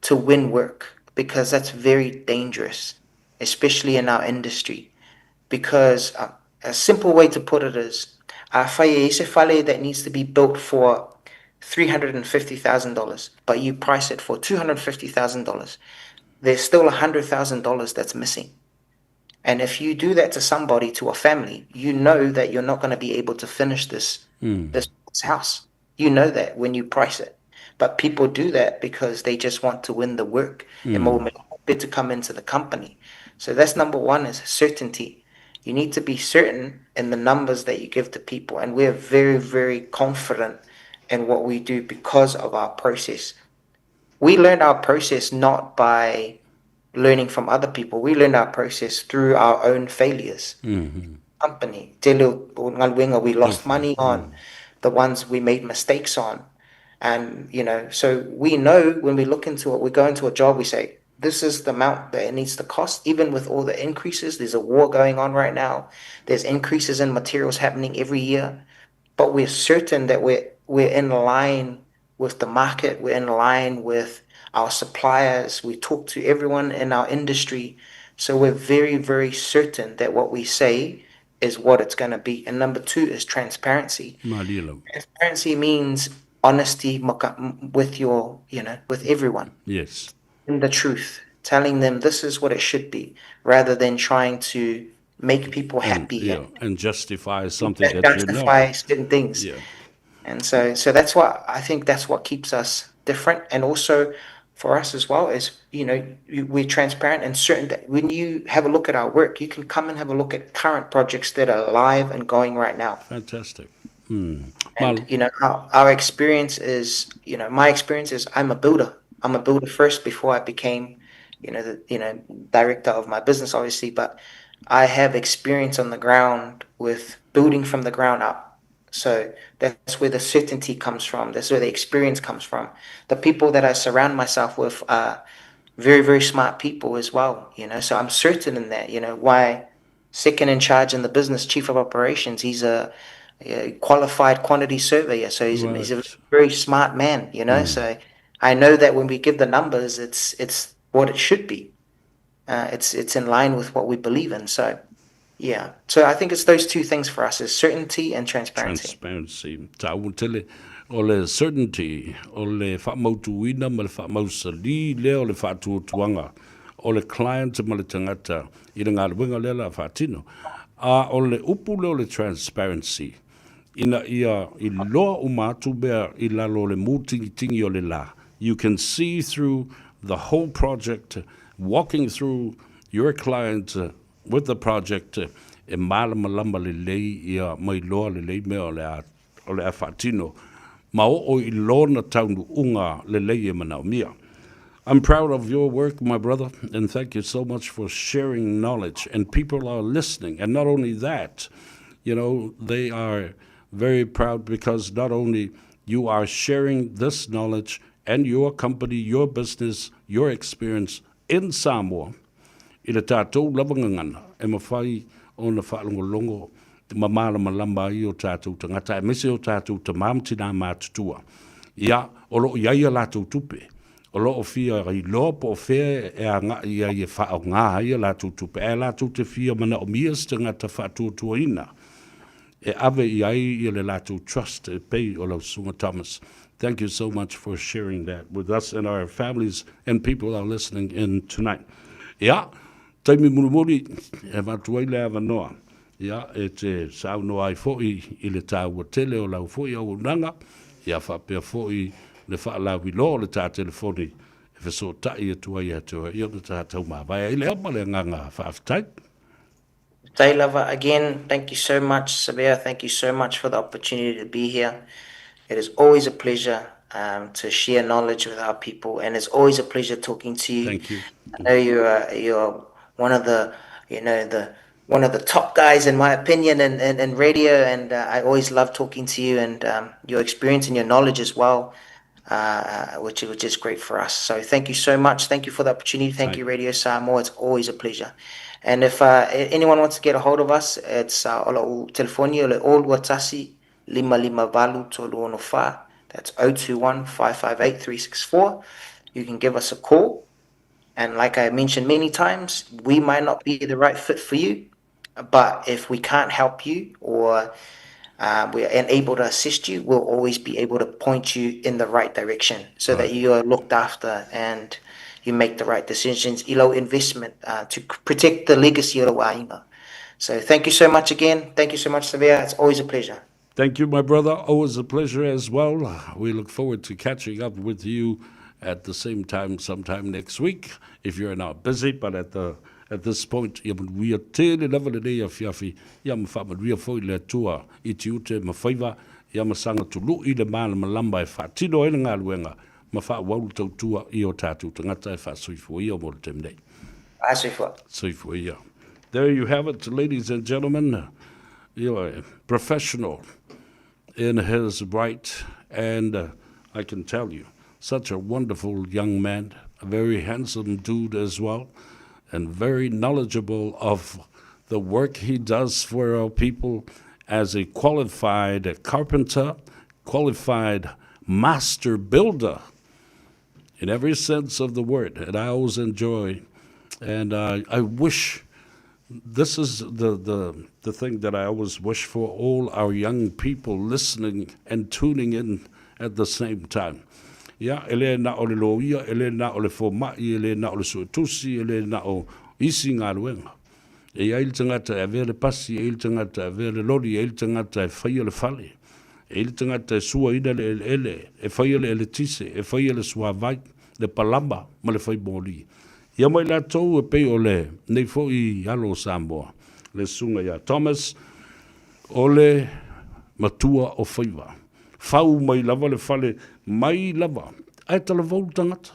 to win work, because that's very dangerous, especially in our industry. Because a simple way to put it is, a whaia that needs to be built for $350,000, but you price it for $250,000. There's still $100,000 that's missing. And if you do that to somebody, to a family, you know that you're not going to be able to finish this house. You know that when you price it. But people do that because they just want to win the work and more to come into the company. So that's number one, is certainty. You need to be certain in the numbers that you give to people. And we're very, very confident in what we do because of our process. We learned our process not by learning from other people. We learned our process through our own failures. Company, we lost money on, the ones we made mistakes on. And, so we know when we look into it, we go into a job, we say, this is the amount that it needs to cost, even with all the increases. There's a war going on right now. There's increases in materials happening every year. But we're certain that we're in line with the market. We're in line with our suppliers. We talk to everyone in our industry. So we're very, very certain that what we say is what it's going to be. And number two is transparency. Transparency means honesty with with everyone. Yes. In the truth, telling them this is what it should be, rather than trying to make people happy and justify something justify certain things. And so that's what I think, that's what keeps us different. And also for us as well is, we're transparent and certain that when you have a look at our work, you can come and have a look at current projects that are live and going right now. Fantastic. And, our experience is, my experience is I'm a builder. I'm a builder first before I became, the director of my business, obviously. But I have experience on the ground with building from the ground up. So that's where the certainty comes from. That's where the experience comes from. The people that I surround myself with are very, very smart people as well. So I'm certain in that. Why second in charge in the business, chief of operations, he's a qualified quantity surveyor. So he's a very smart man. So I know that when we give the numbers, it's what it should be. It's in line with what we believe in. So. Yeah, so I think it's those two things for us, is certainty and transparency. Transparency. Tele ole certainty, ole whaamautuina ma le whaamausali lea o le whaatuotuanga, o le client ma le tangata i le ngā luenga lea la whaatino. O le upu leo le transparency, ina ia I loa umatu bea I lalo le mūtingi o le la. You can see through the whole project, walking through your client with the project, e malama le lei ia mai loa le lei mea o le a whaatino, ma o I lona taunu unga le lei e manau mia. I'm proud of your work, my brother, and thank you so much for sharing knowledge. And people are listening. And not only that, they are very proud because not only you are sharing this knowledge and your company, your business, your experience in Samoa, I le tātou lavangangana, e mawhai o na whaalongolongo, mamala malamba I o tātou tangata, e mese o tātou ta mamtina mātutua. Ia, o lo iaia lātou tupe, o lo o fia I loa po fea e a ngā ia I e whao ngā ia lātou tupe, e lātou te fia mana o mias tangata whātuatua ina. e ave I ai I le lato trust e pei o lau sunga Thomas. Thank you so much for sharing that with us and our families and people that are listening in tonight. Ia, taimi murumuri e matuai le avanoa. Ia, e te sau no ai foi I le tāua tele o lau foi au unanga. Ia whapea foi le whaalau lo le tā telefoni. E whaso tai e tua I atua. Ia le tā tau mawai. I le ama le nganga whaafitai. Tay Lover, again, thank you so much, Sabea. Thank you so much for the opportunity to be here. It is always a pleasure to share knowledge with our people, and it's always a pleasure talking to you. Thank you. I know you're one of the one of the top guys in my opinion in radio, and I always love talking to you and your experience and your knowledge as well, which is great for us. So thank you so much. Thank you for the opportunity. Thank you, Radio Samoa. It's always a pleasure. And if anyone wants to get a hold of us, it's o telefonio le all watasi 555 tolu ono fa. That's 021-558-364. You can give us a call. And like I mentioned many times, we might not be the right fit for you, but if we can't help you or we are unable to assist you, we'll always be able to point you in the right direction so that you are looked after and you make the right decisions, ilo investment to protect the legacy of the wainga. So thank you so much again. Thank you so much, Savea. It's always a pleasure. Thank you, my brother. Always a pleasure as well. We look forward to catching up with you at the same time sometime next week, if you're not busy. But at this point, we are tele level day of Yafi, Yamafama, we are for the tour, Itiute, Faiva, Yamasanga to look either man, Malamba, Fatino, and Alwenga, Mafa, Walto, Tua, Iotatu, Tangata, Fasuifo, Yomoltem. There you have it, ladies and gentlemen. You're a professional in his right, and I can tell you, such a wonderful young man, a very handsome dude as well, and very knowledgeable of the work he does for our people as a qualified carpenter, qualified master builder, in every sense of the word. And I always enjoy, and I wish, this is the thing that I always wish for all our young people listening and tuning in at the same time. Ya, ele na o le loia, ele na o le fomai, ele na o le suetusi, ele na o isi ngā ruenga. E ia il tangata e vele pasi, e il tangata e vele lori, e il tangata e whaia le fale. E il tangata e sua ina le ele, e whaia le ele tise, e whaia le sua vai, le palamba, ma le whai mōli. Ia mai la tau e pei o le, nei fo I alo Samoa, le sunga ia Thomas, o le matua o Faiva. Fau mai lava le fale, mai lava. Ai tala vau tangata.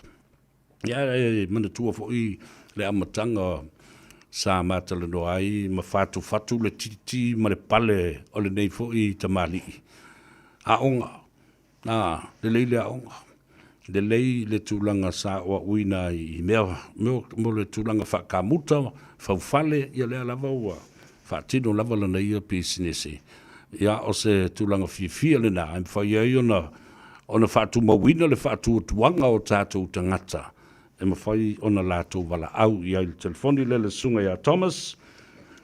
Ia mana tua fo I le amatanga sa matala no ai, ma fatu le titi, ma le pale o le nei fo I tamali. Aonga. Le leile aonga. Le lei le tūlanga sa o uina I mea mo le tūlanga whakamuta, whauwhale, ia lea lava ua. Whaatino lava lana ia pisinese. Ia o se tūlanga whiwhia le nā, im whai ai ona whaatu mawina le whaatu tuanga o tātou tangata. E mawhai ona lātou wala au ia I telefoni le sunga ia Thomas,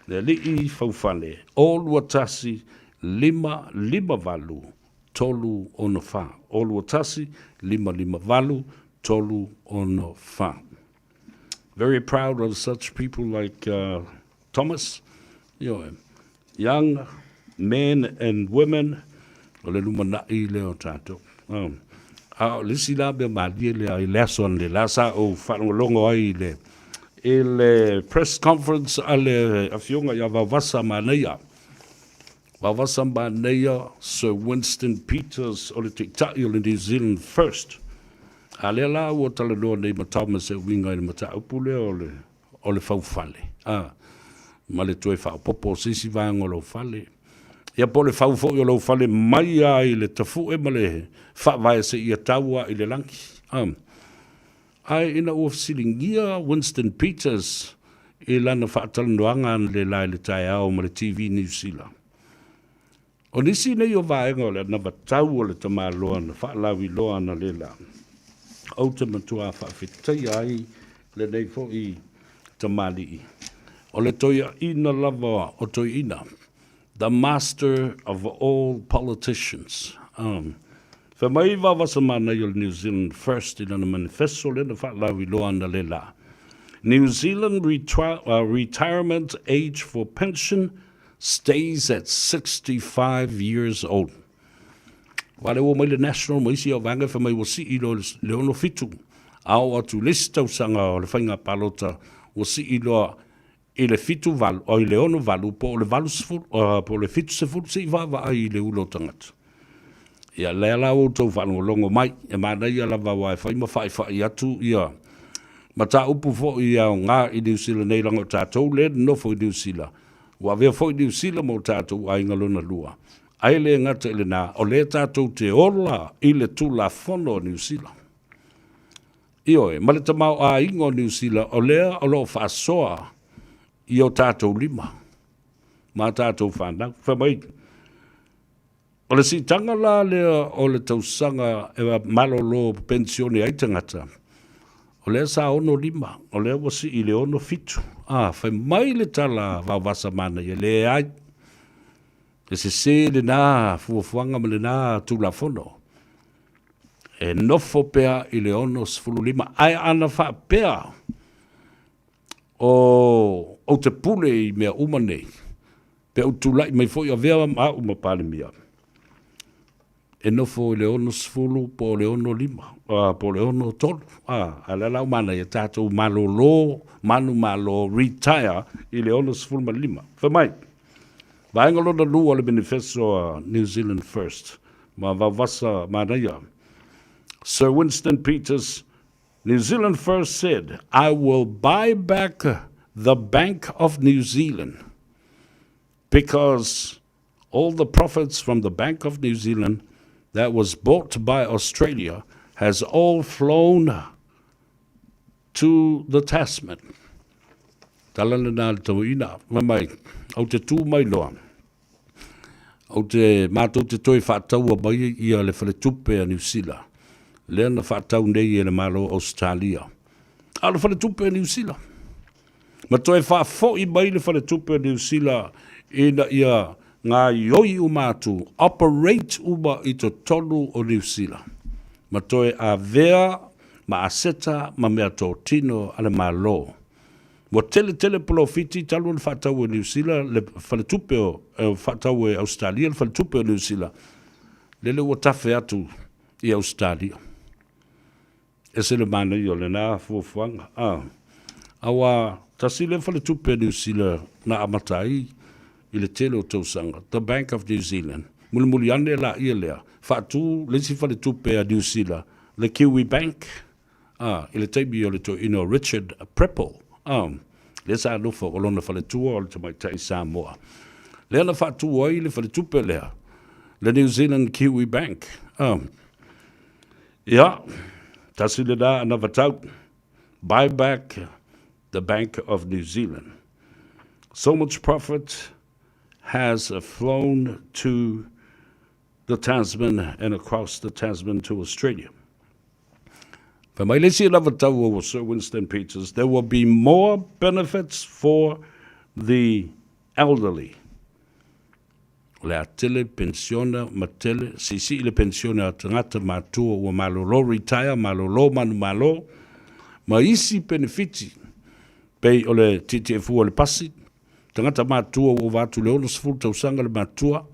le lii whauwhale, olu atasi 555 tolu ono wha. Olu atasi 555 tolu ono wha. Very proud of such people like Thomas, young men and women. O le lumanai leo tātou. Lisi la be malie le ai lesson le lasa o whanongolongo ai le press conference ale afionga ia vavasa maneia. Vavasa maneia Sir Winston Peters o le tiktai o le New Zealand First. Ale la o tala noa nei matama se winga i le mata upule o le faufale. Ma le toe whaupopo sisi vanga o lo fale. Ia po le faufo I o lo fale mai ai le tafu e ma le whawai se ia taua I le langi. Ai ina ua fsilingia Winston Peters I lana whaatalandoanga le lai le tai au ma le TV New Zealand. O nisi nei o vaenga o le na vatau o le tamaloa na whaalawi loa na le la. Au te matua whawhitai ai le nei fo I tamali. O le toia ina lava o toi ina. the master of all politicians. Faiva was a man of New Zealand first in the manifesto in the Fatlawi Loanda Lela. New Zealand retirement age for pension stays at 65 years old. Wale o mai le national mo isi o vanga fa mai o si i lo leono fitu. Au atu lista o sanga o le whainga palota o si i lo i le fitu valu, o i leono valu po le valu sefulu, po le fitu sefulu si i vava ai le ulo tangata. Ia lea la o tau whanua longo mai, e mana ia lava wai whaima whai atu ia. Ma ta upu fo i au ngā i New Zealand nei lango tātou le no fo i New Zealand. Wa vea fo i New Zealand mo tātou ai ngalona lua. Ai le ngata ile nā, o le tātou te ola i le tūla whono New Zealand. Ioe, ma le tamau a ingo New Zealand, o lea o lo whaasoa i o tātou lima. Ma tātou whanau, whamai. O le si tanga la lea o le tausanga e malo lo pensione ai tangata. O lea sa ono lima, o lea wasi i le ono fitu. Whamai le tala vawasa mana i le ai. E se le nā fuafuanga ma le nā tūla whono. E nofo pea i le ono sifulu lima. Ai ana wha pea o te pule i mea umanei. Pea utulai mai fo i a vea ma uma pale mea. E nofo i le ono sifulu po le ono lima. Po le ono tolu. A la lau mana i tātou manu malo retire i le ono sifulu ma lima. Whamai. Vaenga lona lua le manifesto New Zealand First. Ma vavasa manaya. Sir Winston Peters, New Zealand First said, I will buy back the Bank of New Zealand because all the profits from the Bank of New Zealand that was bought by Australia has all flown to the Tasman. Talana nā tau ina, mamai, au te tū mai loa. Au te mātou te toi whātau a mai i a le whale tupe a New Zealand. Lea na whātau nei e le malo Australia. A le whale tupe a New Zealand. Ma toi whāfo i mai le whale tupe a New Zealand e na ia ngā ioi u mātou operate uma i to tonu o New Zealand. Ma toi a vea, ma aseta, ma mea tō tino ale malo. Wa tele profiti talu le whātau e New Zealand, le whaletupe o whātau e Australia, le whaletupe o New Zealand. Lele wa tawhi atu i Australia. E se le mana i o le nā fuafuanga. Awa, tasi le whaletupe o New Zealand na amatai i le tele o tausanga. The Bank of New Zealand. Muli ane la ia lea. Whātu, le si whaletupe a New Zealand. Le Kiwi Bank. I le teimi o le to ino Richard Preppel. Le sa lofa o lona whaletua o le tamaitai Samoa. Le ana whātua ai le whaletupe lea. Le New Zealand Kiwi Bank. Tasi le nā ana watau. Buy back the Bank of New Zealand. So much profit has flown to the Tasman and across the Tasman to Australia. For my lisi lavatau of Sir Winston Peters, there will be more benefits for the elderly. Le atele pensiona matele sisi le pensiona tangata matua wa malolo retire malolo manu malo ma isi benefiti pe ole TTF ole pasi tangata matua wa vatu le ono sfulu tausanga le matua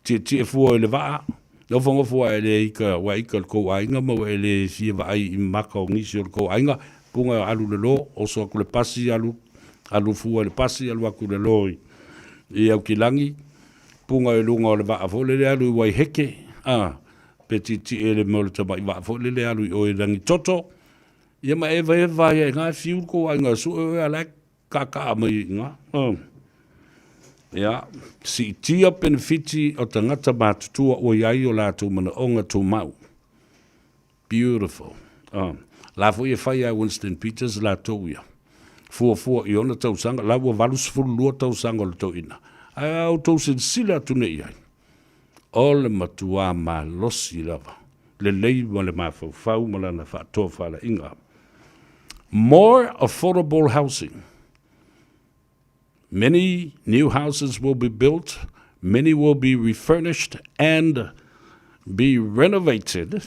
TTF ole vaa no fongo fo ele ika wa ika ko ainga mo ele si va ai maka o ngisi o ko ainga punga alu le lo o so ko le pasi alu fu le pasi alu ku le lo i au kilangi punga e lunga o le va fo le alu wai heke petiti ele mo le tama va fo le alu o e rangi toto ia ma eva ia nga fiu ko ainga su ala kaka mai nga ia si tia benefiti o tangata matutua o iai o lātou mana onga tō mau. Beautiful. La fo ia whai a Winston Peters lātou ia. Fua i ona tausanga, la ua valus fulu lua tausanga o le tau ina. Ai au tau sin sila tune iai. O le matua ma losi lava. Le lei ma le mawhau ma lana whātoa whala inga. More affordable housing. Many new houses will be built Many will be refurnished and be renovated,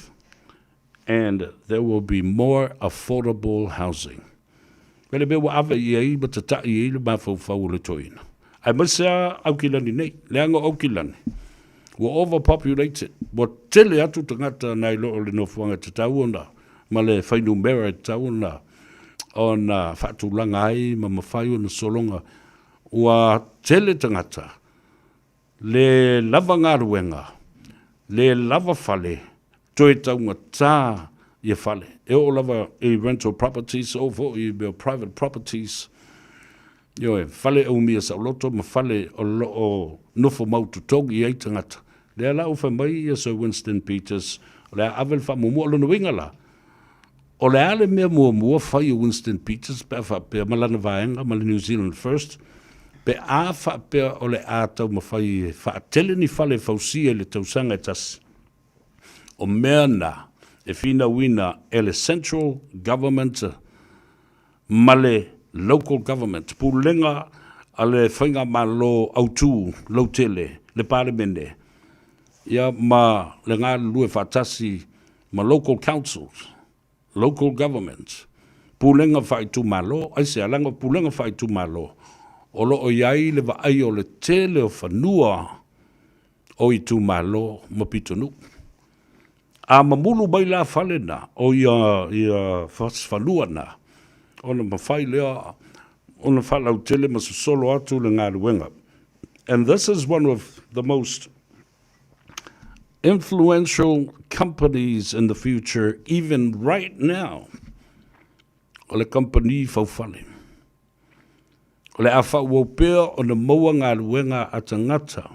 and there will be more affordable housing. Pele be wa ave I ba tata I le ma fau fau le toina. Ai masa au kilani nei, le anga au kilani. Wa overpopulated. Wa tele atu tangata nai lo le no fuanga tatau ona. Ma le whainu mera tatau ona. O na whaatulanga ai ma mawhai o na solonga. Wa tele tangata. Le lava ngā ruenga. Le lava fale. Toi taunga tā ia fale. E o lava e rental properties, o fo i private properties. Yo e fale au mia sa loto, ma fale o nofo mautu togi ai tangata. Lea la ufa mai ia Sir Winston Peters, o lea avel fa mumua lona wingala. O lea ale mea mua fai o Winston Peters, pe fa pe malana vaenga, mala New Zealand First, pe a fa pe o le a tau ma fai fa tele ni fale fausia le tausanga e tasi. O mea na, e fina wina ele central government, male local government, pulenga ale whainga ma lo autu, lo tele, le parlemene. Ia ma le ngā lue whatasi ma local councils, local governments, pulenga whai tu ma lo, aise alanga pulenga whai tu ma lo. O lo o iai le wa ai o le tele o whanua o i tu ma lo ma pitonu. A mamulu mai la fale na, o ia whanua na. Ona mawhai lea, ona whalau tele ma solo atu le ngā ruenga. And this is one of the most influential companies in the future, even right now. O le company whauwhale. O le awha uopea o na maua ngā ruenga a tangata.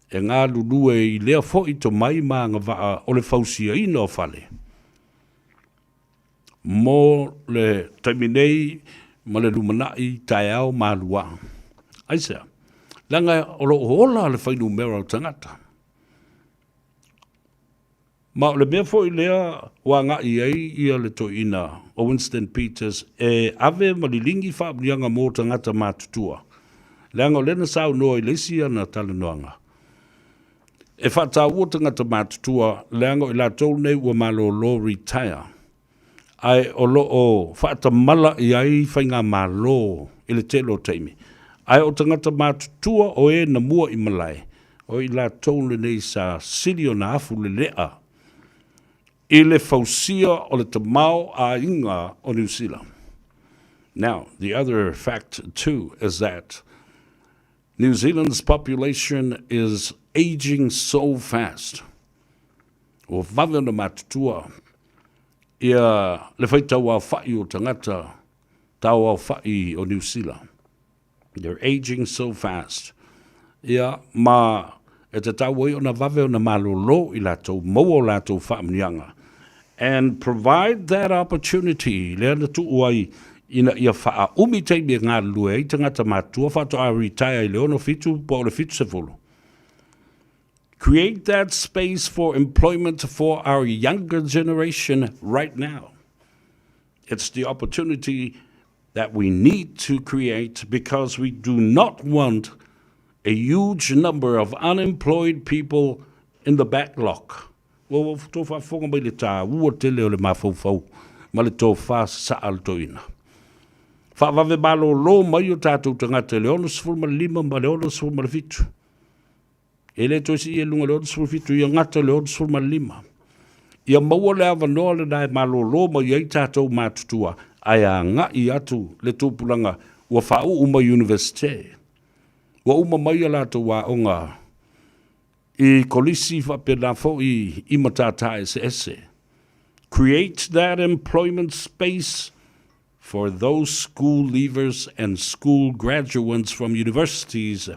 E ngā lulue i lea fo i to mai maa ngā waa o le whausia i no whale. Mō le taiminei ma le lumanai tai au maa lua. Aisea, langa o lo hola le whainu mera o tangata. Ma o le mea fo i lea wa ngā i ei ia le to ina o Winston Peters e ave malilingi whaapnianga mō tangata mātutua. Langa o lena sao noa i lesia na talanoanga. E whata ua tangata mātutua, leango i la tau nei ua malo lo retire. Ai o lo o whata mala i ai whainga malo i le telo teimi. Ai o tangata mātutua o e na mua i malai. O i la tau nei sa siri o na afu le lea. I le fausia o le tamau a inga o New Zealand. Now, the other fact too is that New Zealand's population is aging so fast. O vave na matutua, ia le whai tau au whai o tangata, tau au whai o New Zealand. They're aging so fast. Ia ma e te tau o na vave o na malolo i lato, mo o lato whaamnianga. And provide that opportunity, lea na tu uai, ina ia wha umi teimi ngā lue i tangata matua whato a retire i leono fitu po le fitu se fulu. Create that space for employment for our younger generation right now. It's the opportunity that we need to create because we do not want a huge number of unemployed people in the backlog. Well, tō whafonga mai le tā ua tele o le mawhauwhau, ma le tō wha sa al toina. Whawawe malo lo mai o tātou tangata le ono sifuru ma lima ma le ono sifuru ma le fitu. E le toisi i e lunga le ono sifuru fitu i ngata le ono sifuru ma lima. Ia maua le awa noa le nai malo lo mai ei tātou mātutua ai a ngā i atu le tūpulanga ua whau uma universite. Ua uma mai a lātou wa onga I kolisi whapena fo I imatata ese. Create that employment space for those school leavers and school graduates from universities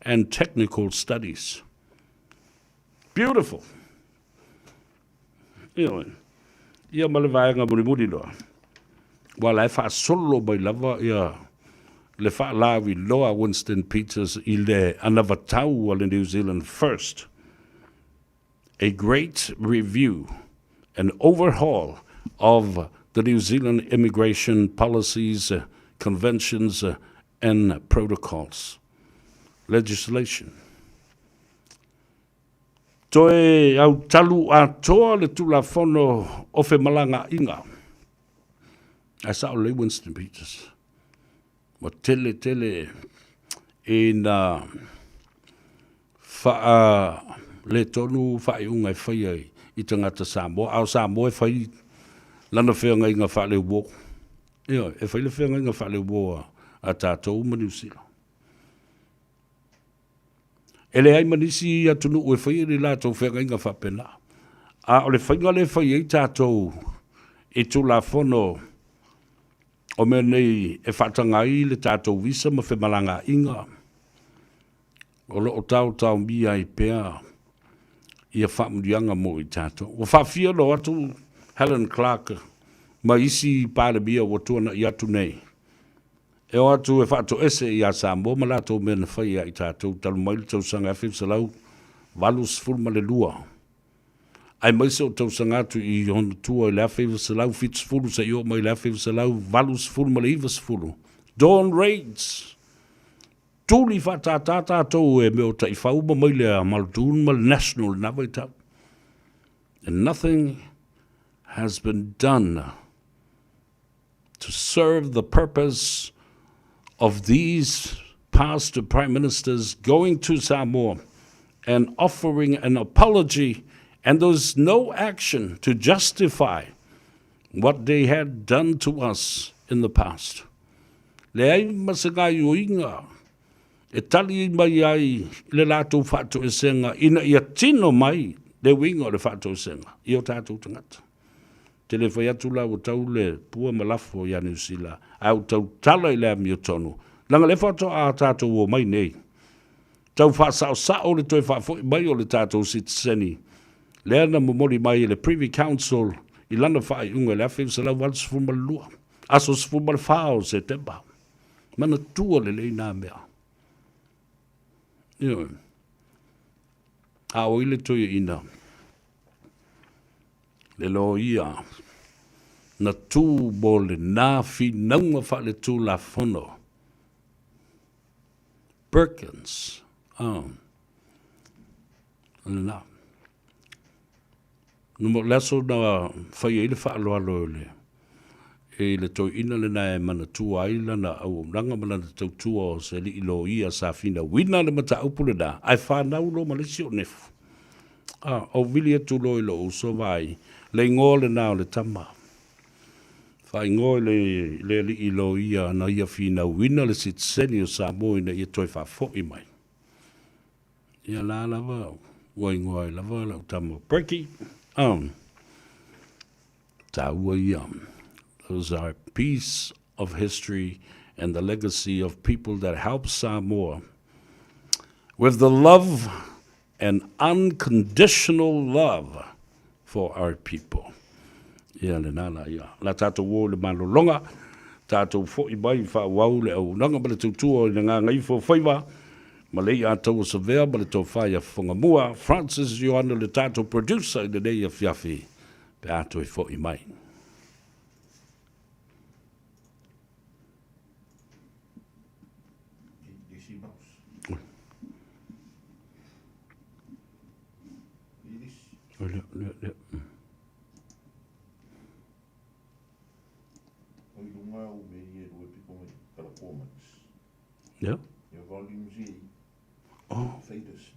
and technical studies. Beautiful. Ia malevaenga murimuri loa. Wala e wha solo mai lava ia le wha lawi loa Winston Peters I le anavatau o le New Zealand First. A great review, an overhaul of the New Zealand immigration policies, conventions, and protocols. Legislation. Toe au talu a toa le tula fono o fe malanga inga. A sa o le Winston Peters. Mo tele na faa le tonu faa iunga e fai ai I tangata Samoa. Au Samoa e fai lana whea ngai ngā wha le wo. Ia, e whai le whea ngai ngā wha le wo a tātou ma New Zealand. E le ai manisi a tunu ue whai e lātou whea ngai ngā wha pena. A o le whainga le whai e tātou e tu la whono o mea nei e whatangai le tātou visa ma whe malanga inga. O lo o tau mia I pēa ia whamurianga mo I tātou. O whawhia lo atu Helen Clark ma isi pāle bia o tuana I atu nei. E o atu e whaato ese I a Samoa ma lātou mea na whai I tātou talu maili tau sanga e whiwsalau valus fulma le lua. Ai maise o tau sanga atu I honu tua I lea whiwsalau fits fulu sa I o mai lea whiwsalau valus fulma le ivas fulu. Dawn raids. Tūli whatatata tau e meo ta I whauma mai lea maltūn mal national nawa I tau. And nothing has been done to serve the purpose of these past prime ministers going to Samoa and offering an apology, and there's no action to justify what they had done to us in the past. Le ai masagai uinga, e tali mai ai le lātou whātou e senga, ina ia tino mai le winga o le whātou e senga, I o tātou tangata. Te le whai atu la o tau le pua malafo I a New Zealand, au tau tala I lea mi o tonu. Langa le whātou a tātou o mai nei. Tau whāsao sao le toi whāfo I mai o le tātou sitiseni. Lea na momori mai le Privy Council I lana whai unga le awhi sa lau walis fuma lua. Aso sa fuma le whao se temba. Mana tua le lei nā mea. Ia. A o ile toi ina. Le lo ia. Na tū mo le nā whi naunga wha le tū la whono. Perkins. Na. Numo laso na whai ele wha aloa loe le. E le toi ina le nae mana tua aila na au ranga mana na tau tua o se li ilo ia sa fina wina le mata upule da. Ai whanau lo malisi o nefu. O vili atu lo ilo uso vai. Le ngō le nao le tama. Whai ngō le li ilo ia na ia fina wina le sit seni o Samoa na ia toi whafo I mai. Ia la lava. Wai ngō lava lau tama. Perky. Taua ia. Those are a piece of history and the legacy of people that helped Samoa with the love and unconditional love for our people. Ia le nana ia. La tātou wō le malolonga, tātou fo I mai wha wau le au nanga ma le tautua I ngā Gagaifo Faiva, ma le ia tau sa vea ma le tau whaia whangamua, Francis Ioana le tātou producer I le nei a fiafi, pe ato I fo I mai. Yeah. Your volume Z. Oh. Fetus.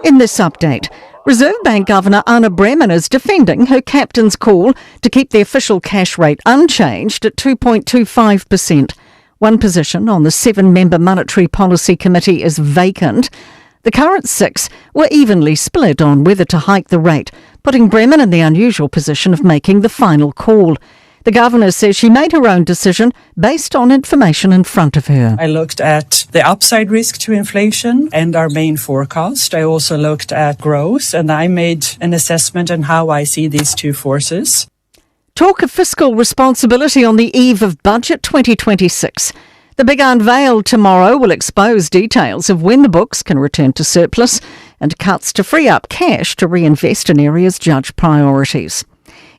In this update, Reserve Bank Governor Anna Bremen is defending her captain's call to keep the official cash rate unchanged at 2.25%. One position on the 7-member Monetary Policy Committee is vacant. The current 6 were evenly split on whether to hike the rate, putting Bremen in the unusual position of making the final call. The governor says she made her own decision based on information in front of her. I looked at the upside risk to inflation and our main forecast. I also looked at growth, and I made an assessment on how I see these two forces. Talk of fiscal responsibility on the eve of Budget 2026. The big unveil tomorrow will expose details of when the books can return to surplus and cuts to free up cash to reinvest in areas judged priorities.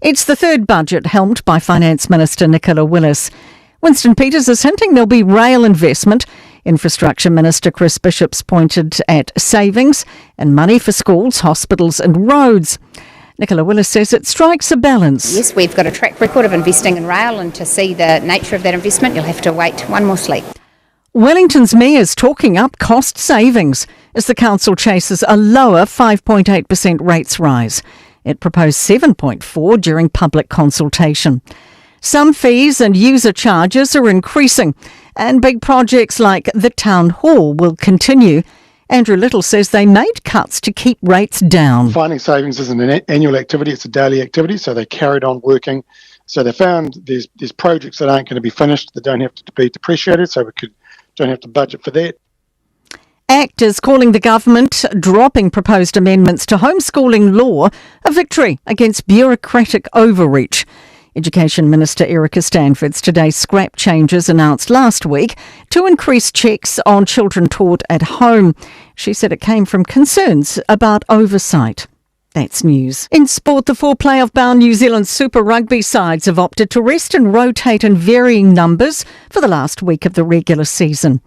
It's the third budget helmed by Finance Minister Nicola Willis. Winston Peters is hinting there'll be rail investment. Infrastructure Minister Chris Bishop's pointed at savings and money for schools, hospitals and roads. Nicola Willis says it strikes a balance. Yes, we've got a track record of investing in rail, and to see the nature of that investment, you'll have to wait one more sleep. Wellington's mayor's talking up cost savings as the council chases a lower 5.8% rates rise. It proposed 7.4 during public consultation. Some fees and user charges are increasing, and big projects like the town hall will continue. Andrew Little says they made cuts to keep rates down. Finding savings isn't an annual activity, it's a daily activity, so they carried on working. So they found there's projects that aren't going to be finished, that don't have to be depreciated, so don't have to budget for that. ACT is calling the government dropping proposed amendments to homeschooling law a victory against bureaucratic overreach. Education Minister Erica Stanford's today scrap changes announced last week to increase checks on children taught at home. She said it came from concerns about oversight. That's news. In sport, the 4 playoff-bound New Zealand Super Rugby sides have opted to rest and rotate in varying numbers for the last week of the regular season.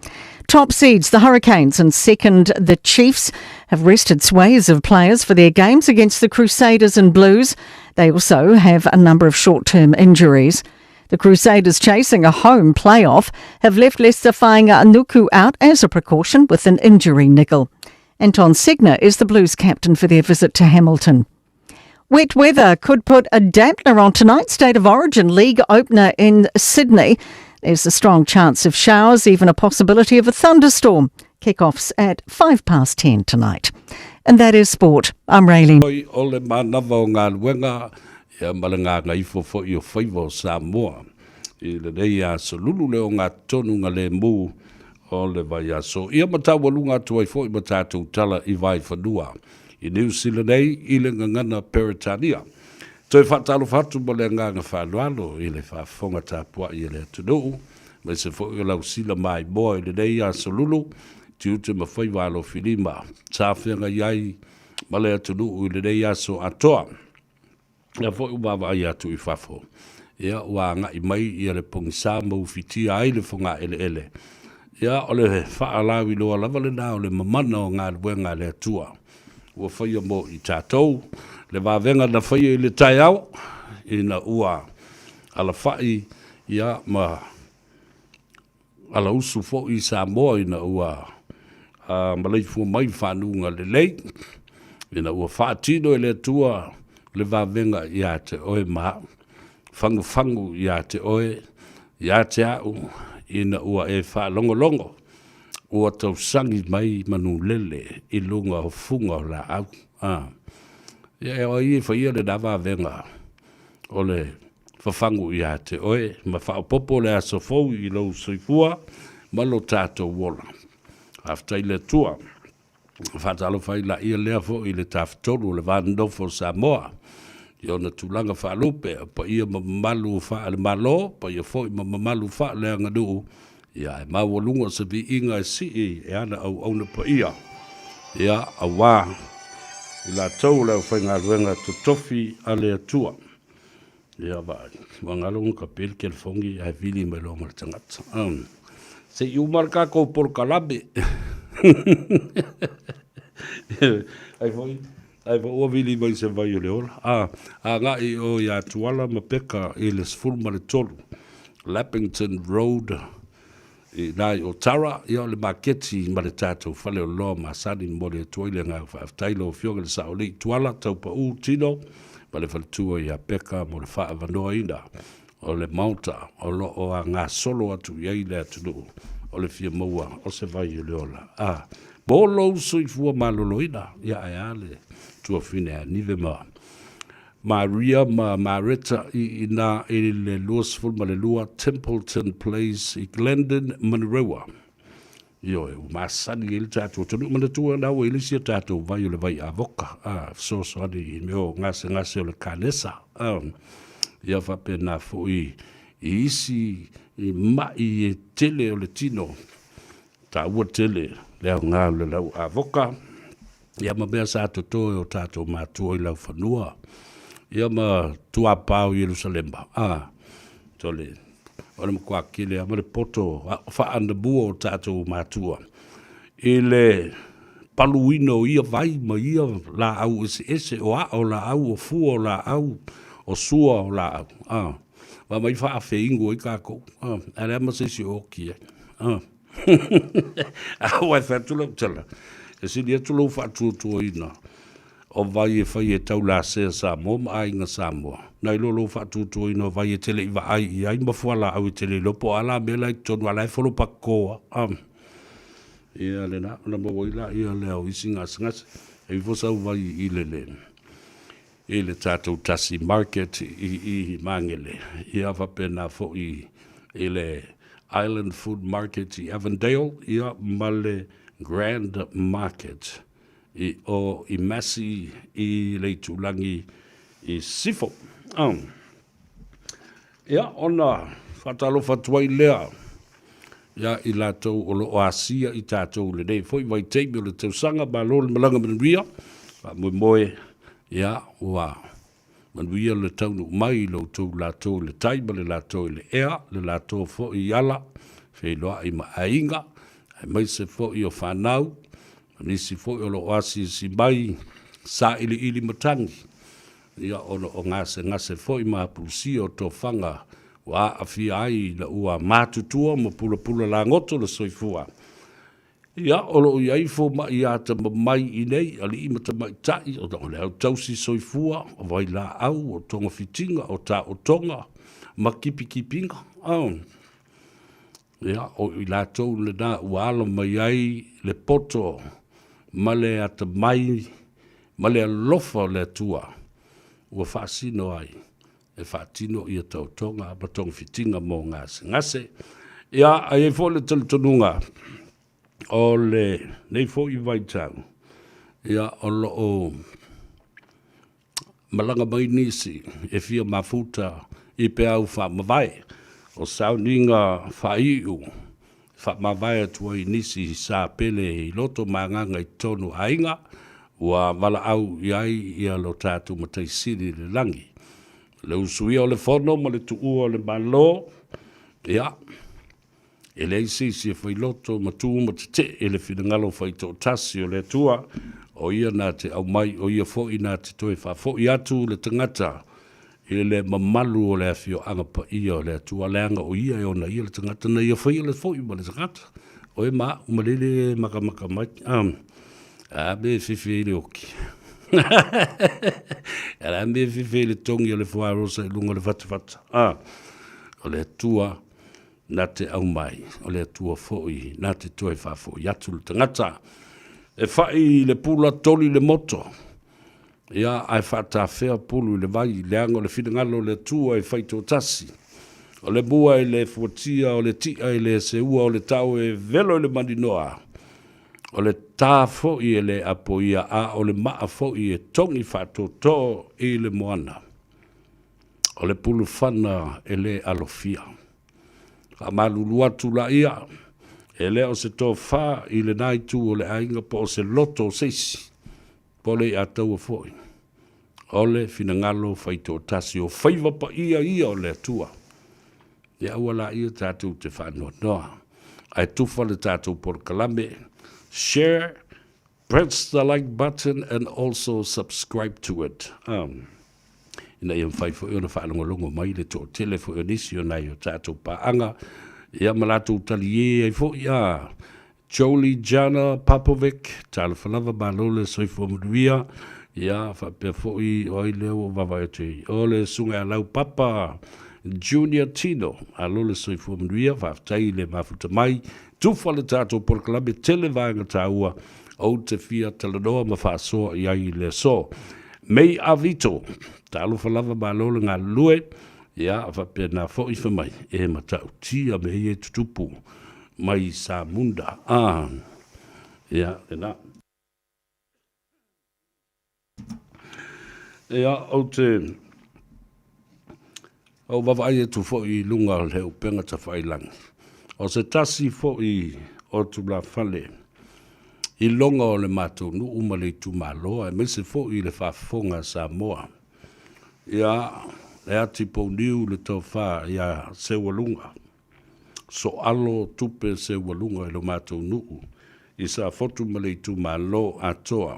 Top seeds, the Hurricanes, and second, the Chiefs, have rested swathes of players for their games against the Crusaders and Blues. They also have a number of short-term injuries. The Crusaders, chasing a home playoff, have left Leicester Whainga-Anuku out as a precaution with an injury niggle. Anton Segner is the Blues captain for their visit to Hamilton. Wet weather could put a dampener on tonight's State of Origin League opener in Sydney. There's a strong chance of showers, even a possibility of a thunderstorm. Kick-offs at 10:05 tonight. And that is sport. I'm Raylene. Ole manawa o ngā luenga, ia malanga Gagaifo fo i o Faiva o Samoa. I le rei a solulu leo ngā tonu ngā le mū o le vai aso. Ia matawalunga tuai fo i matatu tala i vai whanua. I New Zealand i le ngangana Peritania. Toi whatalo whatu mo le nganga whalualo i le whafonga tāpua i le tunu. Mai se fo i lau sila mai moa i le rei a solulu. Tiu te mawhaiwa alo whilima. Tāwhenga iai ma le tunu i le rei aso atoa. Ia fo i umawa ai atu i whafo. Ia ua ngai mai i le pongisa mau whitia ai le whonga ele ele. Ia o le whaalawi loa lava le nā o le mamana o ngā ruenga le atua. Ua whaia mo i tātou. Le wawenga na whaia i le tai au. I na ua ala whai ia ma ala usu fo i Samoa i na ua malai fua mai whanunga le lei. I na ua whaatino i le atua le wawenga i a te oe maha. Fangu i a te oe, i a te au. Ina ua e wha longo. Ua tau sangi mai manu lele i lunga o funga o la au. Ia e o i whaia le dawa venga o le whafangu i a te oe. Ma whaopopo le aso fau i lau soifua ma lo tātou wola. After i le tua. Whatalo whai la ia lea fo i le tawhtolu le whanofo Samoa. I ona tūlanga whaalupe, pa ia mamalu wha le malo, pa ia fo i mamalu wha le angadu. Ia e mawalunga sa vi inga e si e ana au auna pa ia. Ia a wā. I la tau leo whainga ruenga to tofi a le atua. Ia vai. Wangalunga ka pēr ke le fongi ai vili mai lo mara tangata. Se i umarka ko por kalabe. Ai foi. Ai va o vili mai se vai o le ola. A ngā i o ia tuala ma peka i le sfulma le tolu. Lappington Road. I nai o Tara, i o le maketi ma le tātou whale o loa ma sani mo le tuaile ngā whaaftailo o fionga le sao li tuala tau pa u tino. Ma le whaletua i a peka mo le wha avanoa ina. O le mauta, o lo o a ngā solo atu i eile atu nuu. O le fia maua, o se vai o le ola. Bolo soifua maloloina, ia ale, tua fine nive Maria Marita ina le Louisville ma le lua Templeton Place i Glendon, Monroe. Io e masani il tato tonu mana tua na we lisia tato vai le vai avoka so ani meo ngase o le kanesa ia fa pena foi isi i mai e tele o le tino ta ua tele le nga le lau avoka ia ma bea sa to o tato matua i lau fanua ia ma tua pau Jerusalem tole o le mkwa kile a le poto fa anda bua o tatou matua i le paluino ia vai ma ia la au ese o a o la au o fu o la au o sua o la au wa mai fa afe ingo i kako ale ma se si o kia wa fa tulo tala e si dia tulo fa tu ina o vai e fai e tau la se Samoa ma ainga Samoa. Nai lolo whatutu ino vai e tele iwa ai i ai mafuala au e tele lopo ala mela i tonu ala e wholo pakoa. Ia le na mawaila ia le au isi ngas. E wosau vai i le le. I le tātou tasi market i mangele. Ia whapena fo i le Island Food Market i Avondale. Ia male Grand Market. I masi i le tulangi i sifo. Ia ona whatalo whatuai lea. Ia i lātou o lo oasia i tātou le nei. Foi vai teimi o le tausanga ma lo le malanga manuia. Moe ia ua manuia le taunu mai lo tau lātou le taima le lātou le ea. Le lātou fo i ala. Whailoa i maainga. Ai mai se fo i o whanau. Nisi fo o lo oasi si mai sa ili matangi. Ia ono o ngase fo i mapusi o to fanga wa afi ai la ua matutua mo pula la ngoto le soifua. Ia olo i fo ma ia ta mai i nei ali i mata mai tai o le au tausi soifua o vai la au o tonga fitinga o ta o tonga ma kipinga. Ia o i la tau le na ua alo mai ai le poto male ata mai, male alofa le tua, ua whaasino ai, e whaatino i a tautonga, batong fitinga mō ngase. Ia, ai e fo le talitonunga, o le, nei fo i vaitau, ia o lo o malanga mai nisi, e fia mafuta, i pe au wha mawai, o sauninga wha iu, fa mavai atua i nisi sa pele i loto manganga i tonu ainga ua wala au iai i alo tātu matai siri le langi. Le usui o le fono ma le tuua o le malo, ia, e le isi si e fai loto matu matete e le finangalo fai to tasi o le tua o ia nā te au mai o ia fo i nā te toe fa fo i atu le tangata i le mamalu o le afio anga pa ia o le atua leanga o ia e ona ia le tangata na ia whai le fwoi ma le tangata. O e maa umalele maka mai. Me whiwhi le oki. Era me whiwhi le tongi o le whairosa i lunga le whatawhata. O le atua na te au mai. O le atua fwoi na te toe whafo i atu le tangata. E whai le pula toli le moto. Ia ai whata whea pulu le vai leanga o le whingalo le tua i whaito tasi. O le bua i le fuatia o le tia i le seua o le tau e velo i le maninoa. O le tā fo i le apo ia a o le maa fo i e tongi whato tō i le moana. O le pulu whana e le alofia. Ka malulu atu la ia. E le o se tō wha i le naitu o le ainga po o se loto seisi. Pole i atau a foi. Ole finangalo faito tasi o Faiva pa ia o le atua. Ia ua la ia tātou te whanua noa. Ai tufa le tātou por kalame. Share, press the like button and also subscribe to it. Ina ia mwhaifo e ona whaanongolongo mai le tō telefo e nisi o nai o tātou paanga. Ia malatou tali e ai fo ia. Jolie Jana Papovic, tala whanava malole soifo muruia. Ia, whapea fōi oi leo wawai te. Ole sunga a lau papa, Junior Tino, a lole soifo muruia, whaftai le mafuta mai, tufa le tātou porkalame tele vaenga tāua o te fia talanoa ma whaasoa i ai le so. Mei avito, tālo whalava mālole ngā lue, ia whapena fo i whamai, e matau tia me e tutupu, mai sa munda. Ia, ena. Ia, o wawai e tu fo i lunga o leo penga ta whailangi. O se tasi fo i o tu la whale, i longa o le mātou nu umale tu māloa, e mese fo i le whafonga Samoa. Ia, e ati po niu le tau wha ia se walunga. So alo tupe se walunga i lo mātou nuu. I sa fotu male tu mālo atoa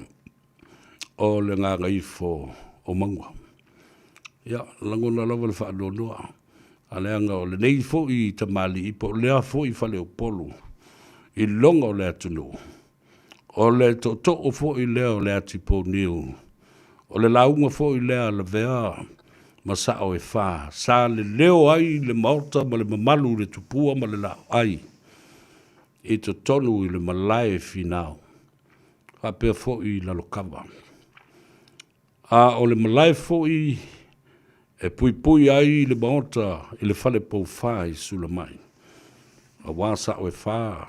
o le ngā Gagaifo o mangua. Ia, langona lawa le whaanonoa. Aleanga o le nei fo i tamali i po lea fo i whale o polu. I longa o le atunu. O le to o fo i lea o le ati po niu. O le launga fo i lea le vea. Masa o e wha. Sa le leo ai le maota ma le mamalu le tupua ma le lao ai. I to tonu i le malae finao. Hapea fo i lalokawa. O le malae fo i e pui ai le maota i le fale pou wha i sula mai. A wasa o e wha.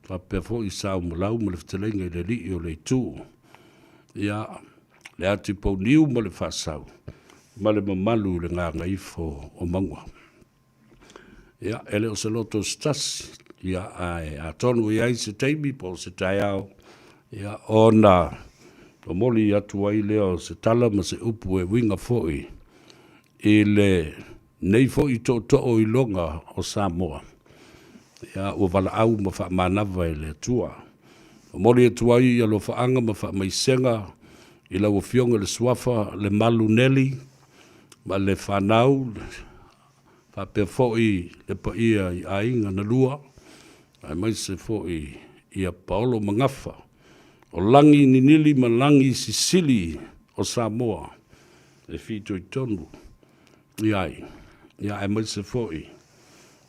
Hapea fo i sa umalau ma le fitelenga i le li o le tū. Ia le ati pou niu ma le wha sau. Ma le mamalu le ngā Gagaifo o mangua. Ia, ele o se loto stasi. Ia, a tonu i ai se teimi po se tai au. Ia, ona, o moli atu ai leo se tala ma se upu e winga foi. I le nei foi to i longa o Samoa. Ia, ua wala au ma wha manawa i le tua. O moli atu ai alo whaanga ma wha maisenga. I lau fionga le swafa, le malu neli. Ma le whanau, whapea foi le pa ia i ainga na lua. Ai mai se foi ia Paolo Mangafa. O langi ni nili ma langi Sisili o Samoa. E fito i tonu. Iai. Ia ai mai se foi.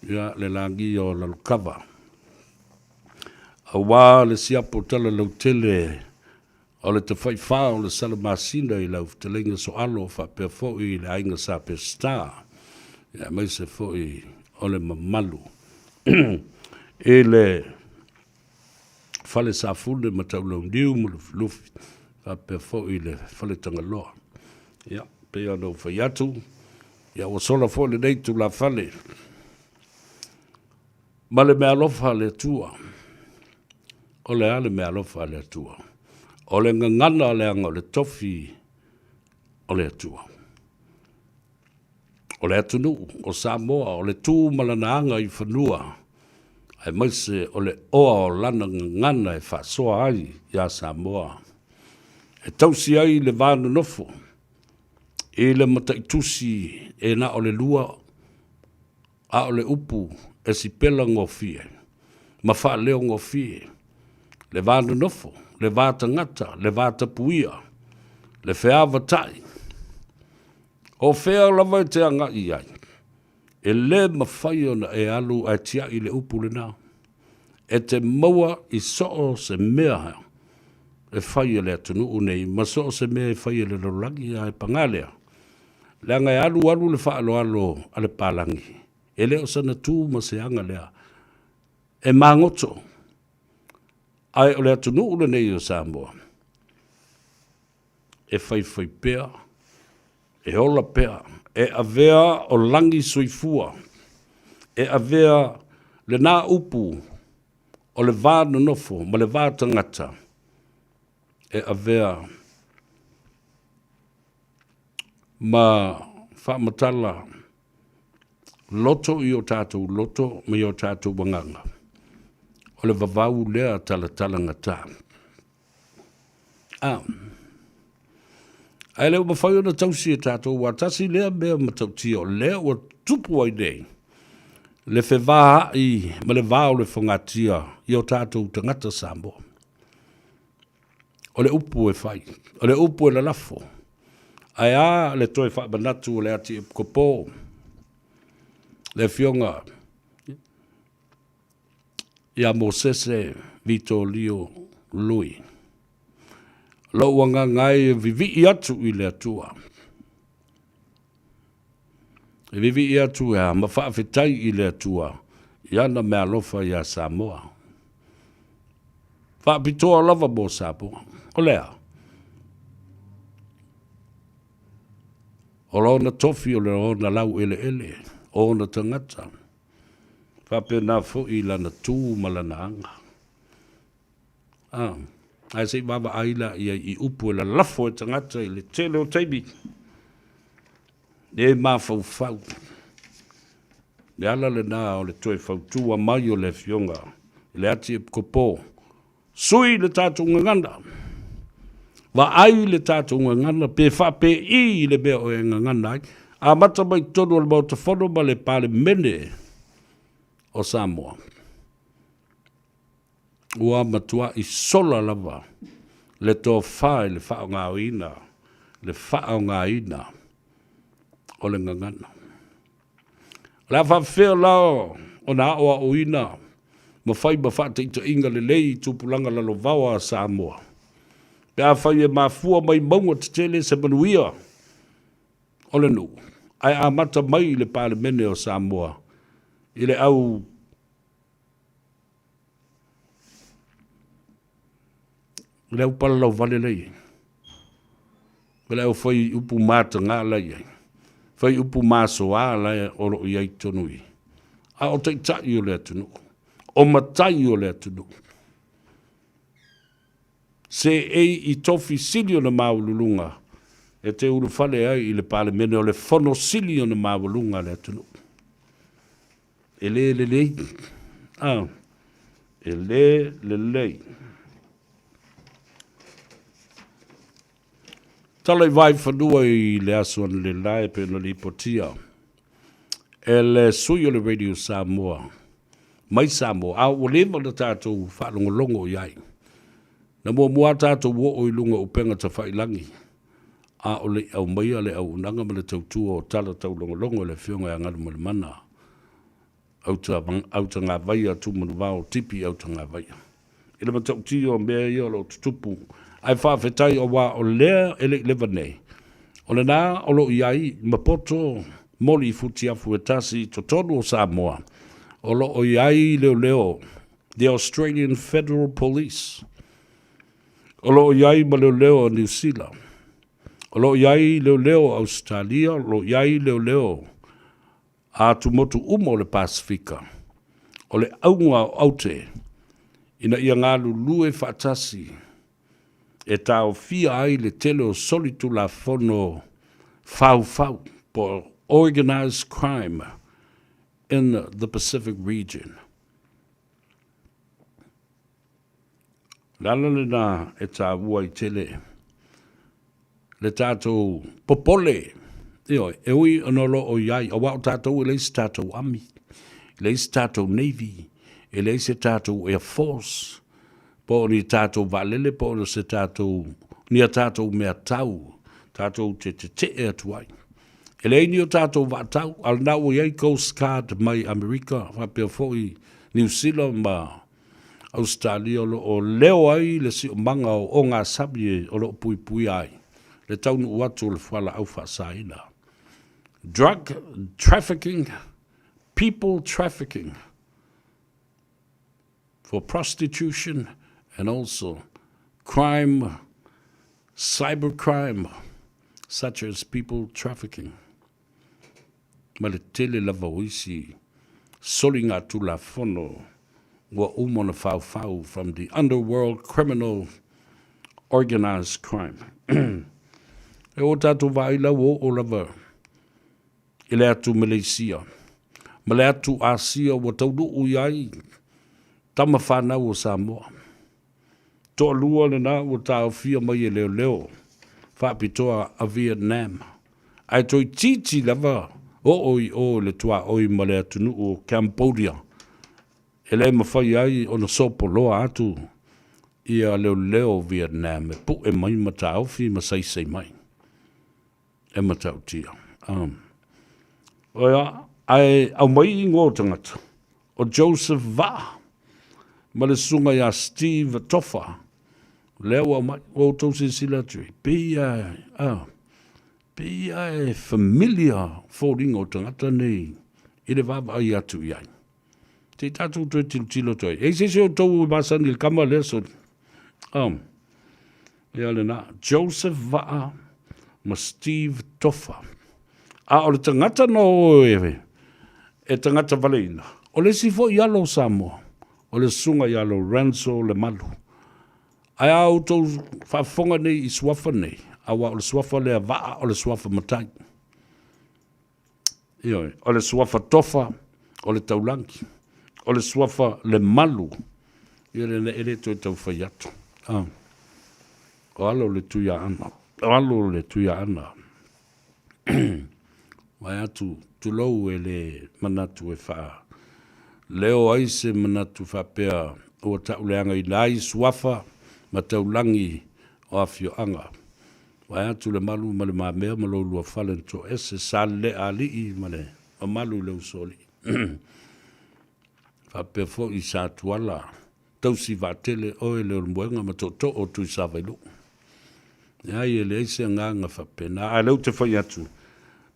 Ia le langi o lalukava. A wā le siapo tala lau tele. O le te whaiwha o le salamasina i lau telenga so alo whapea foi le ainga sa pe star. Ia mai se foi o le mamalu. E le fale sa fule ma tau lau niu ma le lufi. Whapea foi le fale tangaloa. Ia, pea no whaiatu. Ia, o sola foi le neitu la fale. Ma le mea lofa le tua. O le ale mea lofa le tua. O le ngangana le anga o le tofi o le atua. O le atunu, o Samoa, o le tū malanaanga i whanua. Ai maise o le oa o lana ngangana e whasoa ai ia Samoa. E tausi ai le vānu nofo. E le mataitusi e na o le lua a o le upu e si pela ngofie. Ma wha leo ngofie. Le vānu nofo. Le vāta ngata, le vāta puia, le wheawa tai. O whea lava te anga i ai. E le mawhai ona e alu ai tia i le upu le nā. E te maua i soo se mea e whai le atunu unei, ma soo se mea e whai le rolangi ai pangalea. Le anga e alu le whaalo alo ale pālangi. E leo sana tū ma se anga lea. E māngoto. Ai o le atunu ule nei o Samoa. E whai pea, e ola pea, e avea o langi soifua, e avea le nā upu o le vānu nofo, ma le vāta ngata, e avea ma whaamatala loto i o tātou loto, me i o tātou wanganga. O le vavau lea tala ngata. Ai leo mawhai ona tausi e tātou wa tasi lea mea matauti o lea o tupu ai nei. Le whewaa i ma le vāo le whangatia i o tātou tangata Samoa. O le upu e whai. O le upu e la lafo. Ai le toi whaamanatu o le ati e kopo. Le fionga. Ia mo sese Vito Leo Lui. Lo wanga ngai vivi i atu i le atua. E vivi i atu ea ma whaafetai i le atua. Ia na mea lofa ia Samoa. Whaapitoa lava mo Samoa. O lea. O lo na tofi o le o na lau ele ele. O na tangata. Whapena fo i lana tū malana anga. Ai sei baba aila ia i upu la lafo e tangata i le tele o teibi. E ma fau fau. Le ala le nā o le toe fau tua mai o le fionga. Le ati e kopo. Sui le tātou nganganda. Wa ai le tātou nganganda. Pe whape i le mea o e nganganda ai. A mata mai tono le mauta whono ma le pale mene o Samoa. Ua matua i sola lava. Le tō whae le whao ngā ina. Le whao ngā ina. O le ngangana. La whawhea lao o nā oa o ina. Ma whai ma whate i to inga le lei tūpulanga lalo vawa a Samoa. Pea whai e mafua mai maunga te tele se manuia. O le nu. Ai a mata mai le pāle mene o Samoa. I le au le pala lau vale lei. Le au whai upu māta ngā lei. Whai upu māso ā lei o lo iai tonui. A o tei tai o le atunu. O matai o le atunu. Se ei i tofi sili o na maululunga. E te uru whale ai i le pale mene o le whono sili o na maululunga le atunu. E le lei. E le lei. Talai vai whanua i le asuan le lae pe na li potia. E le sui o le Radio Samoa. Mai Samoa. A o lewa na tātou whanongolongo iai. Na mua tātou wo o i lunga upenga ta whailangi. A o le au mai le au unanga ma le tautua o tala tau longolongo le whionga e angara mo le mana. Auta ngā vai a tūmanu wao tipi auta ngā vai. I le matau tio mea i o lo tutupu. Ai whawhetai o wā o lea ele lewa nei. O le nā o lo iai mapoto moli futi afu e tasi to tonu o Samoa. O lo o iai leo the Australian Federal Police. O lo iai ma leo New Zealand. O lo iai leo Australia. O lo iai leo a tumotu umo le Pasifika. O le aunga aute ina ia ngalu lue whaatasi. E tau fia ai le tele o solitu la fono fau por organized crime in the Pacific region. Lala le na e tā ua i tele. Le tātou popole. Io, e ui anolo o iai. O wau tātou e leisi tātou Army. Leisi tātou Navy. E leisi tātou Air Force. Po ni tātou valele, po ni se tātou, ni a tātou mea tau, tātou te e atuai. E lei ni o tātou vātau, al nau iei Coast Guard mai Amerika, whapea fōi New Zealand ma Australia, o leo ai le si o manga o ngā sabi o lo pui ai, le taunu uatu le whala au whaasaina. Drug trafficking, people trafficking, for prostitution, and also crime, cybercrime, such as people trafficking. Ma le tele lava oisi, solinga tu la fono, wa umona fau from the underworld criminal organized crime. E o tatu vaila o lava, ele atu Malaysia, ma le atu Asia, wa taudu uyai, tama whanau o Samoa. Toa lua le nā o tāo fia mai e leo. Whapitoa a Vietnam. Ai toi titi lava o le tua oi ma le atunu o Cambodia. E le mawhai ai o na sopo loa atu i a leo Vietnam. E pu e mai ma tāo fi ma sei mai. E ma tāo tia. Oia, ai au mai i ngō tangata. O Joseph Va. ma le sunga ia Steve Toffa. Leo mai, o tau se sila tui. Pia e familia fōringo tangata nei. I le vava ai atu iai. Te tatu tue tilo toi. E se o tau masani il kama lea so. Ia le na, Joseph Va'a ma Steve Toffa. O le tangata no e tangata valeina. O le sifo ialo Samoa. O le sunga ialo Ranso le malu. Ai au tau whafonga nei I swafa nei. Awa o le swafa lea Va'a o le swafa matai. Ioi, o le swafa Toffa o le taulangi. O le swafa le malu. Ia le ere toi tau whai atu. O alo le tuia ana. O alo le tuia ana. Mai atu tulou e le manatu e wha. Leo ai se manatu wha pea o tauleanga I lai swafa ma taulangi o afio anga. Mai atu le malu ma le mamea ma lo lua whalento ese sa le ali ma le malu le usoli. Wha pea fo I sa tuala. Tausi vatele o e le ormuenga ma to o tu sa vailu. Ia le eise nganga wha pea. Na a leu te whai atu.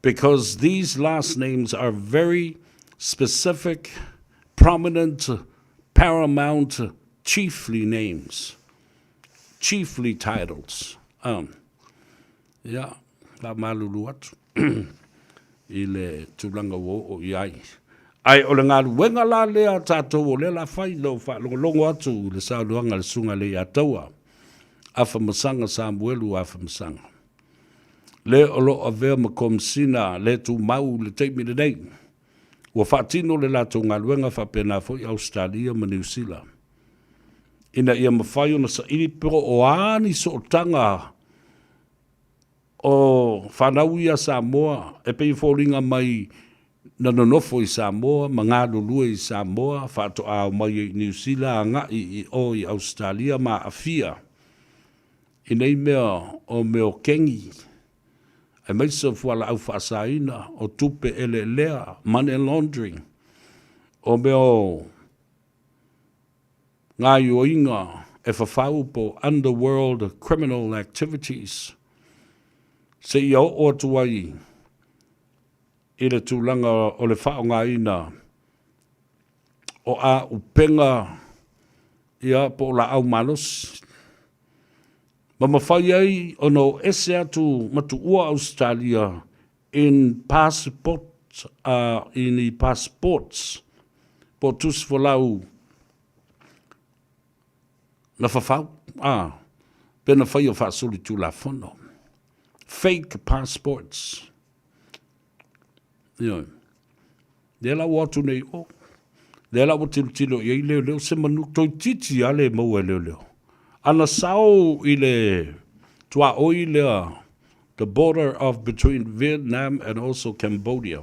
Because these last names are very specific, prominent, paramount, chiefly names, chiefly titles. La malulu atu. I le tulanga wo o iai. Ai o le ngā luenga la lea tātou o le la whai lau wha longo atu le sa luanga le sunga le ataua. Afa masanga Samuelu afa masanga. Le olo a vea ma komsina le tu mau le teimi le nei. Ua whaatino le lato ngā luenga whapena fo I Australia ma New Zealand. Ina ia mawhai ona sa iri pero o ani so o tanga o whanau ia Samoa e pei fōringa mai na nonofo I Samoa, ma ngā lulua I Samoa, whaato ao mai I New Zealand, ngā I Australia ma awhia. I nei mea o meo kengi. Ai mai sa fuala au whaasaina o tupe ele lea, money laundering. O meo ngā ioinga e whawhau po underworld criminal activities. Se ia o atuai I le tūlanga o le whaonga ina o a upenga ia po la au malos. Ma mawhai ai o no ese atu matu ua Australia in passports, po tus folau na whawhau, pena whai o whaasuri tū la whono. Fake passports. Ia. Dela watu nei o. Dela o tilo ia I leo se manu toi titi ale mau e leo. Ana sao I le tua oi lea the border of between Vietnam and also Cambodia.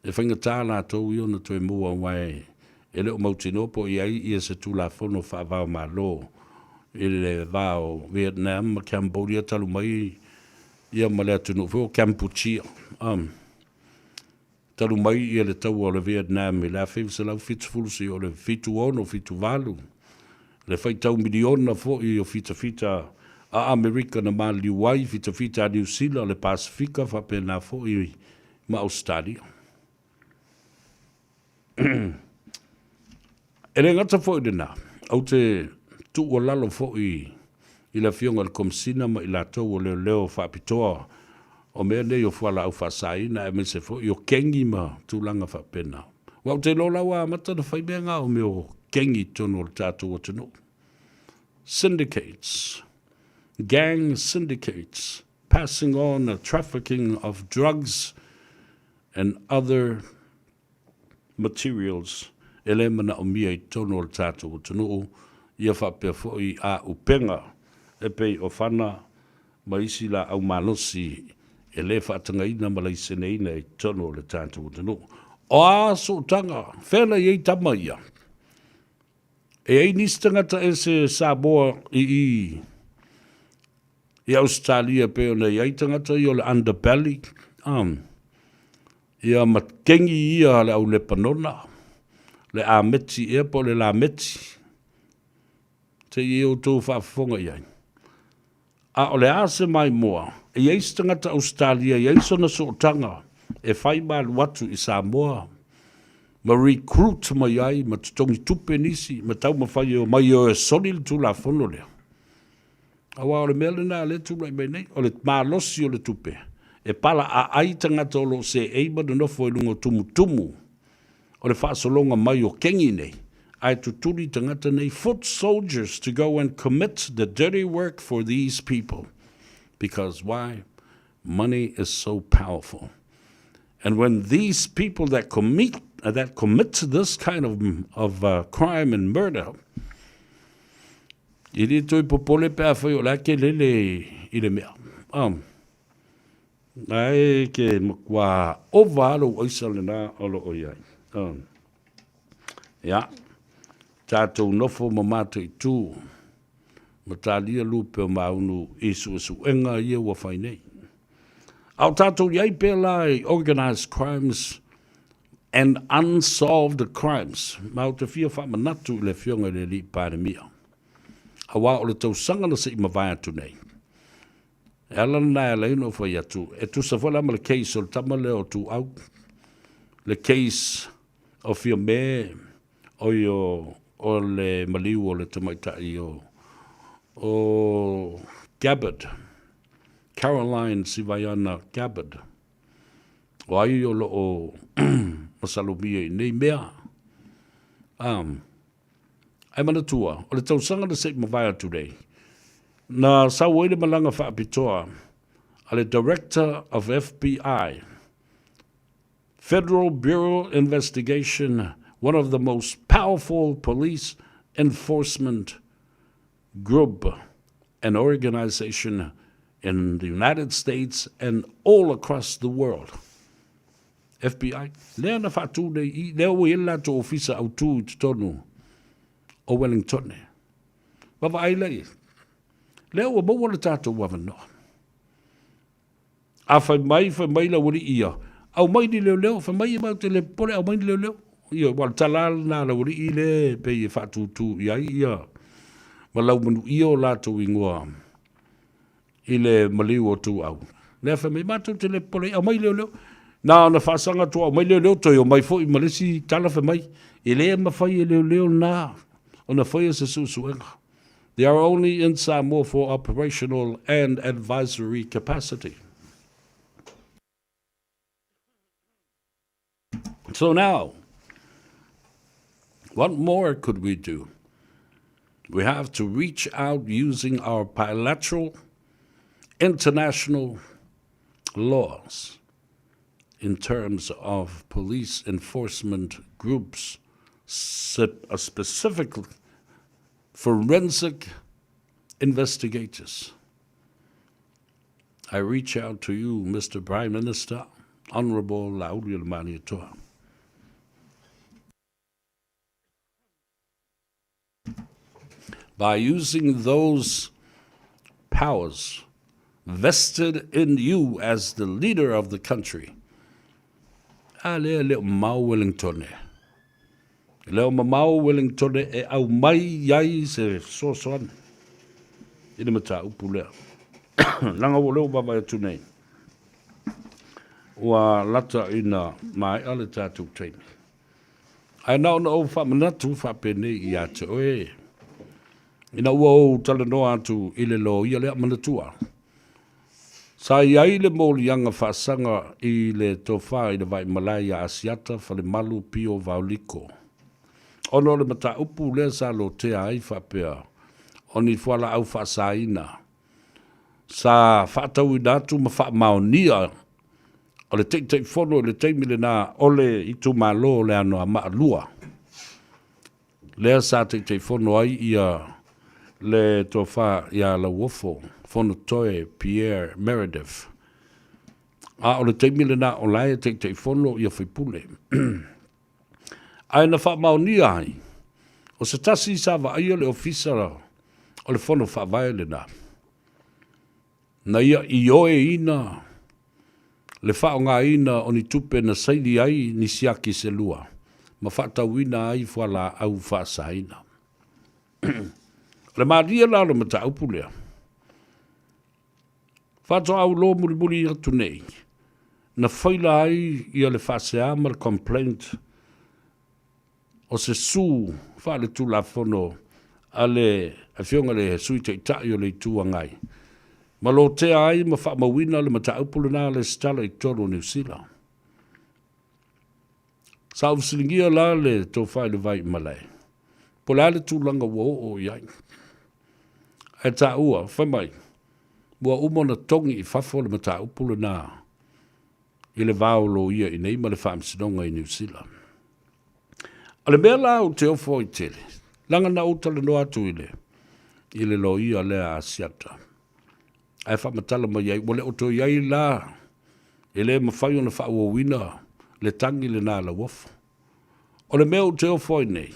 E whainga tā la tau I ona toi mua wai e leo mautino po I ai I se tū la whono whaavao ma lo. I le vao Vietnam ma Cambodia talu mai ia ma lea tunu fo Kampuchea. Talu mai I le tau o le Vietnam I la whiu se lau fitu fulusi o le fitu ono fitu valu. Le whai tau miliona fo I o fita a Amerika na ma liwai fita a New Zealand le Pasifika whapena fo I ma Australia. E le ngata fo I dena, au te tu o lalo fo I la fionga le komsina ma I la tau o leo whapitoa o mea nei o fuala au whasaina e me se fo I o kengi ma tūlanga whapena. Wau te lola wa mata na whai mea ngā o me o kengi tono o tātou o tano. Syndicates, gang syndicates, passing on the trafficking of drugs and other materials. Ele mana o mia I tono o tātou o tano ia whapea fo I a upenga e pei o whana ma isi la au malosi e le whaatangaina ma lai seneina I tono o le tātou o tano. O a so tanga, whena I tama ia. E ei nistangata e se Samoa I Australia pe o nei ei tangata I o le underbelly. Ia matkengi ia le au le panona. le a meti e po le la meti. Te i o tō whaafonga iai. A o le ase mai moa, e eis tangata Australia, e eis ona so tanga, e Faiva watu i Samoa, ma recruit mai ai, ma tutongi tupe nisi, ma tau ma whai o mai o e soni le tū la whono lea. Awa o le mele nā le tū mai nei, o le mālosi o le tupe. E pala a ai tangata o lo se eiba de nofo e lungo tumu tumu, o le whaasolonga mai o kengi nei. I tuturi tangata nei foot soldiers to go and commit the dirty work for these people. Because why? Money is so powerful. And when these people that commit this kind of crime and murder, ili toi popole pe a foi o la ke lele ile mea. Ai ke mkwa ovalo oisale na olo oyai. Ja. Tātou nofo ma mātou i tū, ma tālia lupe o maunu isu enga ia wa whai nei. Au tātou iai pēlai organized crimes and unsolved crimes. Mau te fia whamanatu le fionga le li pāremia. Awa o le tau sanga na se ima vai atu nei. E alana nai leino whai atu. E tu sa whala ma le case o le tama leo tu au. Le case o fia me o yo o le maliu o le tamaitai o Gabbard, Caroline Sivayana Gabbard. O ai o lo o masalumia i nei mea. Ai manatua, o le tausanga na se mawai today. Na sawaile malanga whaapitoa, a le Director of FBI, Federal Bureau Investigation, one of the most powerful police enforcement group and organization in the United States and all across the world. FBI. Lea na whātū nei, lea o ila to ofisa au tū i tonu o Wellington. Wawa ai lei. Lea o maua le tātou wawano. A whai mai la wari ia. Au mai ni leo, whai mai mau te le pole, au mai ni leo. Ia, wala talala nā la wari i le, pe i whātūtū i ai ia. Ma lau manu i o lātou i ngoa. I le maliu o tū au. Lea whai mai mātou te le pole, au mai leo. Nā na whāsanga tō au mai leo toi o mai fo i malesi tala whai mai. I lea ma whai e leo nā. O na whai e se susuenga. They are only in Samoa for operational and advisory capacity. So now, what more could we do? We have to reach out using our bilateral international laws in terms of police enforcement groups, specifically forensic investigators. I reach out to you, Mr. Prime Minister, Honorable Lauri Maniatoa. By using those powers vested in you as the leader of the country, leo mau Wellington. Leo mau Wellington e au mai yai se sosoan. Ina mata upu lea. Langa wo leo baba e tunei. Wa lata ina mai ale tatu teimi. Ai nao na o wha manatu wha pene i ate oe. Ina ua o tala noa atu ile lo ia lea manatua. Sa iai le mōli anga whaasanga i le tofa i le vai Malaya Asiata whale malu pio vauliko. Ono le mata upu lea sa lo tea ai whapea. Oni whala au whaasaina. Sa whaatau i nātu ma wha maonia. O le tei whono le teimi le nā ole i tu malo le anoa maalua. Lea sa tei whono ai ia le tofa ia la wofo. Fono toe Pierre Meredith. A o le teimi le nā o lae tei whono ia whipule. Ai na wha maonia ai. O se tasi sa wa aia le ofisara o le whono wha vai le nā. Na ia i oe ina le wha o ngā ina o ni tupe na saili ai ni siaki se lua. ma whaatauina ai whala au whaasaina. Le maria la le mata upu lea. Whato au lo muri atu nei. Na whaila ai ia le whaasea ma le complaint o se su whaale tu la fono ale a whionga le sui te itai o le tua ngai. Ma lo te ai ma wha mawina le mata upu le nā le stala i toro New Zealand. Sa usilingia la le tō whaile vai malai. Po le ale tūlanga wo o iai. E tā ua, whamai, mua umona tongi i whafo le mata upule nā i le vāolo ia i nei ma le whaamsinonga i New Zealand. A le mea la o te ofo i tele, langa na uta le no atu i le lo ia le a asiata. Ai whamatala ma iai, wale o to iai la, i le mawhai o na whaawawina, le tangi le nā la wafo. O le mea o te ofo i nei,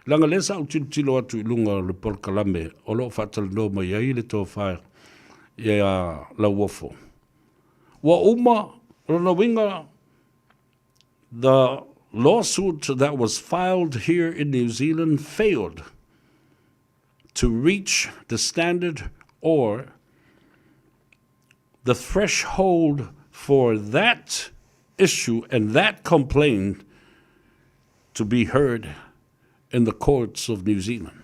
langa lesa au tilo atu i lunga le polkalame, o lo whatala no mai ai le tō whae i a la wafo. Wa uma, rana winga, the lawsuit that was filed here in New Zealand failed to reach the standard or the threshold for that issue and that complaint to be heard in the courts of New Zealand.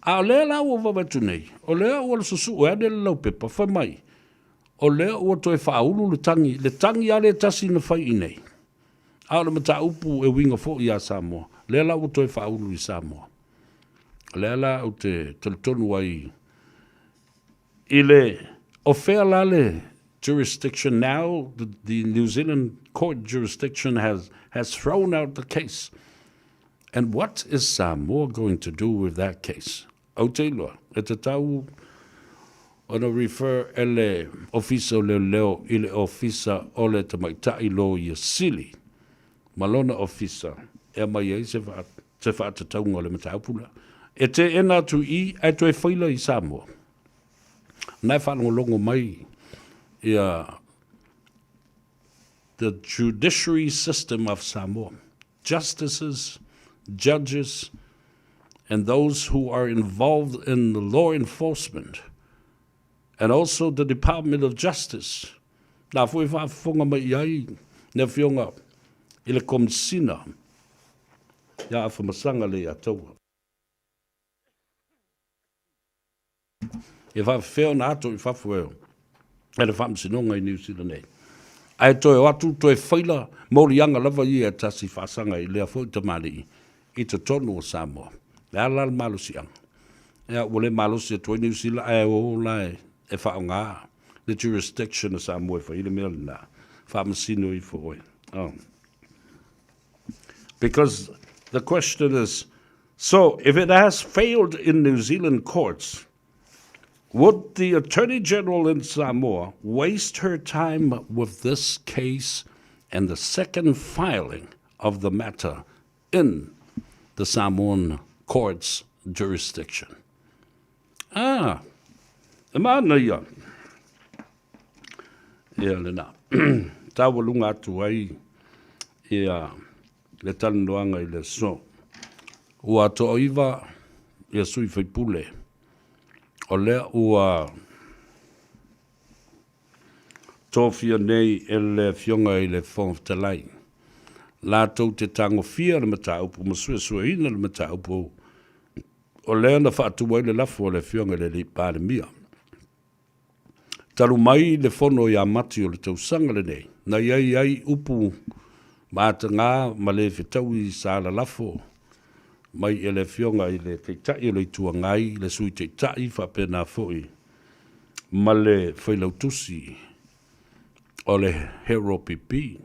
A lea la ua wawatu nei, o lea ua susu ea le lau pepa, whai mai, o lea ua toi whaulu le tangi a le tasi na whai i nei. A le mata upu e winga fo i a Samoa, lea la ua toi whaulu i Samoa. Lea la au te tonu ai i le o whea la le jurisdiction now, the New Zealand court jurisdiction has thrown out the case. And what is Samoa going to do with that case? Aoteilua, e te tau ona refer ele ofisa leo ile ofisa ole te maitai lo i sili. Malona ofisa e mai ei se wha te taunga le mataupula. E te ena tu I e tu e whaila I Samoa. Nai whanongo longo mai ia the judiciary system of Samoa. Justices, judges, and those who are involved in the law enforcement, and also the Department of Justice. Nā fwoi whaafonga mai iai, ne whionga I le komisina, ia a whamasanga le ataua. E whawheo na ato I whawheo, e le whamsinonga I New Zealand nei. Ai toi o atu toi whaila, morianga lava I e tasi whasanga I lea fwoi tamani I te tonu o Samoa. E alal malusi ang. E a wale malusi a toi New Zealand, e o lai e whaonga. The jurisdiction of Samoa for ile mele na. Whamasino I fwoi. Because the question is, so if it has failed in New Zealand courts, would the Attorney General in Samoa waste her time with this case and the second filing of the matter in the Samoan court's jurisdiction? E mana ia. Ia lena. Tawa lunga atu ai ia le talanoanga I le so. Ua toiva ia sui whaipule. O lea ua tōwhia nei e le whionga I le whongwhtalai. Lātou te tango whia le mata upu, masua sua ina le mata upu. O lea na whaatua I le lafo o le whionga le li pāre mia. Taru mai le whono I amati o le tausanga le nei. Na iai upu māta ngā ma le whetau I sāla lafo. Mai e le whionga I le teitai o le tua ngai, le sui teitai whapena fōi. Ma le whailautusi o le hero pipi.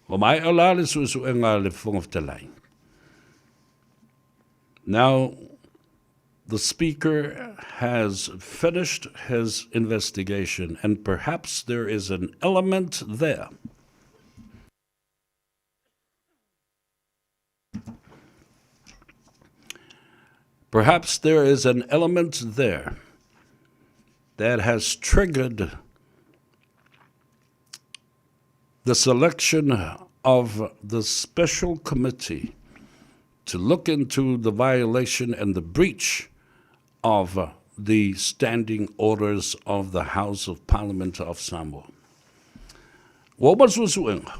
O mai o la le sui ngā le whongawhtalai. Now, the speaker has finished his investigation and perhaps there is an element there. Perhaps there is an element there that has triggered the selection of the special committee to look into the violation and the breach of the standing orders of the House of Parliament of Samoa. Wa masusuenga,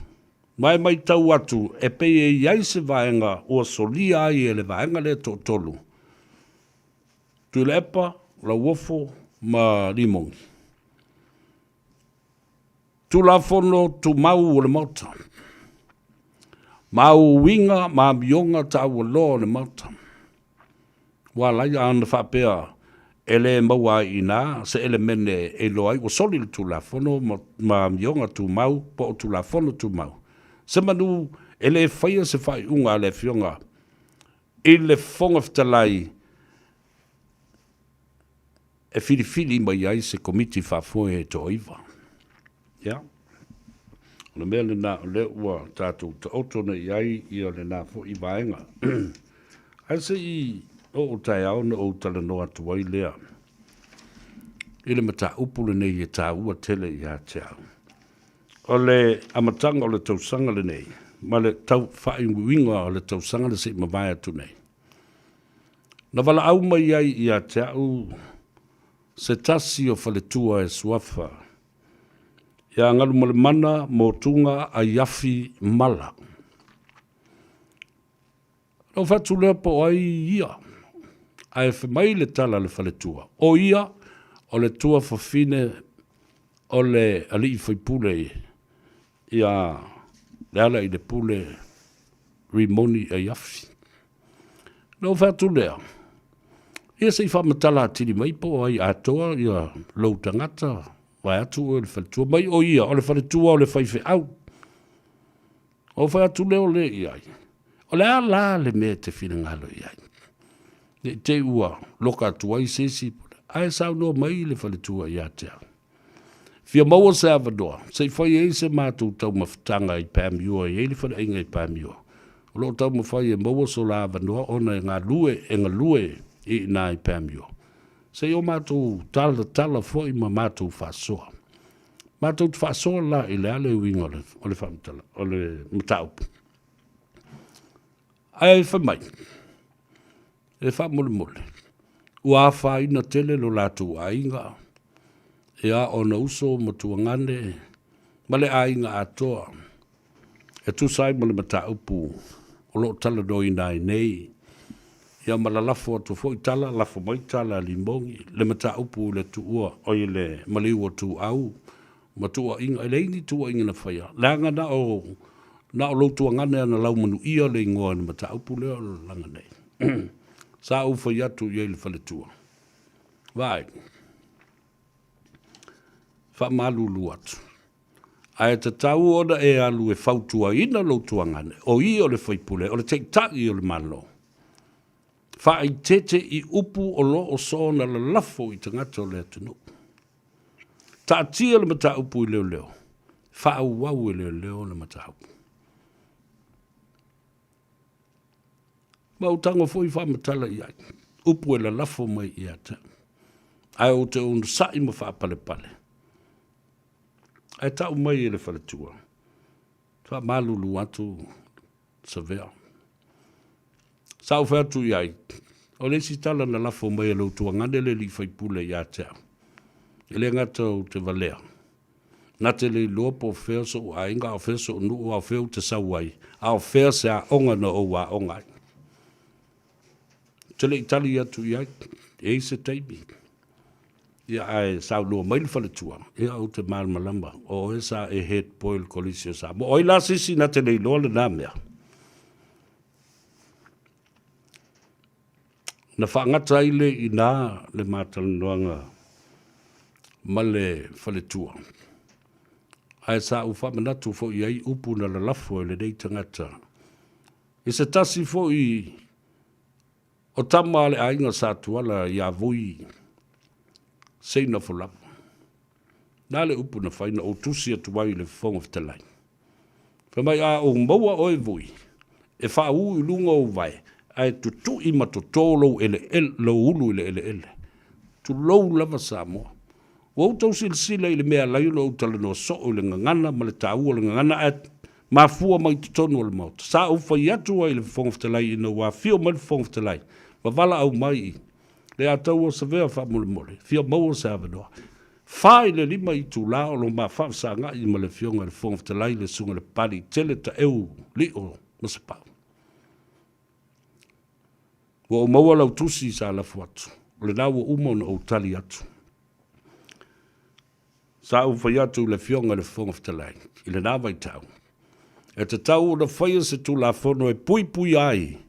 mai tau atu, e pe e iai se vaenga o solia ai e le vaenga le tolu. Tu le epa, la wofo, ma limongi. Tu la fono tu mau o le mauta. Mau winga, ma mionga tau o lo le mauta. Wa lai ana whapea, ele maua ina, se ele mene e loai, o soli le tu la fono, ma mionga tu mau, po tu la fono tu mau. Se manu, ele e whaia se whai unga le fionga, ele fonga fitalai, e whiriwhiri mai ai se komiti whafoe e to iwa. Ja? O le mea le nā o le ua tātou ta otona i ai i o le nā fo i vaenga. Ai se i o tai au na o tala noa tuai lea. I le mata upule nei e tā ua tele i a te au. O le amatanga o le tausanga le nei, ma le tau whainguinga o le tausanga le se i mawai atu nei. Na wala au mai ai i a te au se tasi o whaletua e suafa. Ia ngalu male mana mo tunga a yafi mala. Rau whatu lea po ai ia. Ai mai le tala le whaletua. O ia, o le tua whawhine, o le ali i whaipule ia le ala i le pule rimoni a yafi. Rau whatu lea. Ia se i whamatala atiri mai po ai atoa ia lau tangata. Vai atu o le whaletua mai o ia, o le whaletua o le whaife au. O whai atu leo le iai. O le ala le mea te whina ngalo iai. Ne te ua, loka atu ai sesi, ai sao noa mai le whaletua ia te au. Fia maua se avadoa, se i whai e se mātou tau mawhitanga i pāmiua, i eili whana inga i pāmiua. O lo tau mawhai e maua so la avanoa, ona e ngā lue i nā i pāmiua. Se o mātou tala foi ma mātou whasoa. Mātou whasoa la i le ale uinga o le whamatala, o le mataupu. Ai whamai. E whamole. Ua whaina tele lo lātou ainga. E a ona uso ma tuangane. Ma le ainga atoa. E tu sai ma le mataupu. O lo tala doi nai nei. Ia malalafo atu fo i tala, lafo mai tala limongi, le mata upu le tuua, oi le maliu tu au, ma tua inga, ele ini tua inga na whaia. Langa na o lo tua ngane ana lau manu ia le ingoa na mata upu leo langa nei. Sa u whai atu i le whale tua. Vai. Wha malulu atu. Ai te tau oda e alu e whautua ina lo tua ngane, o i o le whaipule, o le teitaki o le malo. Whaai tete i upu o lo o so na la lafo i tangata o le atunu. Ta atia le mata upu i leo leo. Whaau wau i leo leo le mata upu. Mautango fo i wha matala i ai. Upu e la lafo mai i ata. Ai o te unu sai ma wha pale pale. Ai tau mai e le whaletua. Wha malulu atu sa vea. Sau whatu i ai. O le si tala na lafo mai e lau tua ngane le li whaipule i atea. E le ngata o te valea. Nā te le loa po whea so o ainga o whea so o nuu o whea te sau ai. A o whea se a onga na o wa onga. Te le itali atu i ai. E se teimi. Ia ai sau loa mai le whaletua. E au te malmalamba. O e sa e head boil kolisio sa. Mo oi la sisi nā te le loa le nā mea. Na whaangata ile i nā le mātalanoanga ma le whaletua. Ai sa u whamanatu fo i ai upu na la lafo le nei tangata. I se tasi fo i o tama le ainga sa tuala i a vui seina fo lapo. Nā le upu na whaina o tusi atu wai le whonga fitalai. Whamai a o maua o e vui. E wha u i lunga o vai. Ai tu i matotolo ele lo ulu ele. Tu lo lava Samoa. Wo tau silsila ile mea lai lo tala no so le ngana ma le tau le ngana at Ma fua mai tonu le mauta. Sa ufa i atu ai le whongaftalai ina wā fio mai whongaftalai. Ma wala au mai i. Le atau o sa vea wha mole mole. Fio maua sa avanoa. Whai le lima i tū lao lo ma whawsa ngā i ma le fionga le whongaftalai le sunga le pari tele ta eu li o masapau. Wa o maua lau tusi sa lafu atu. Le nā wa umona o tali atu. Sa ufa i atu le fionga le whongaftalai. I le nā vai tau. E te tau na whaia se tū la whono e pui pui ai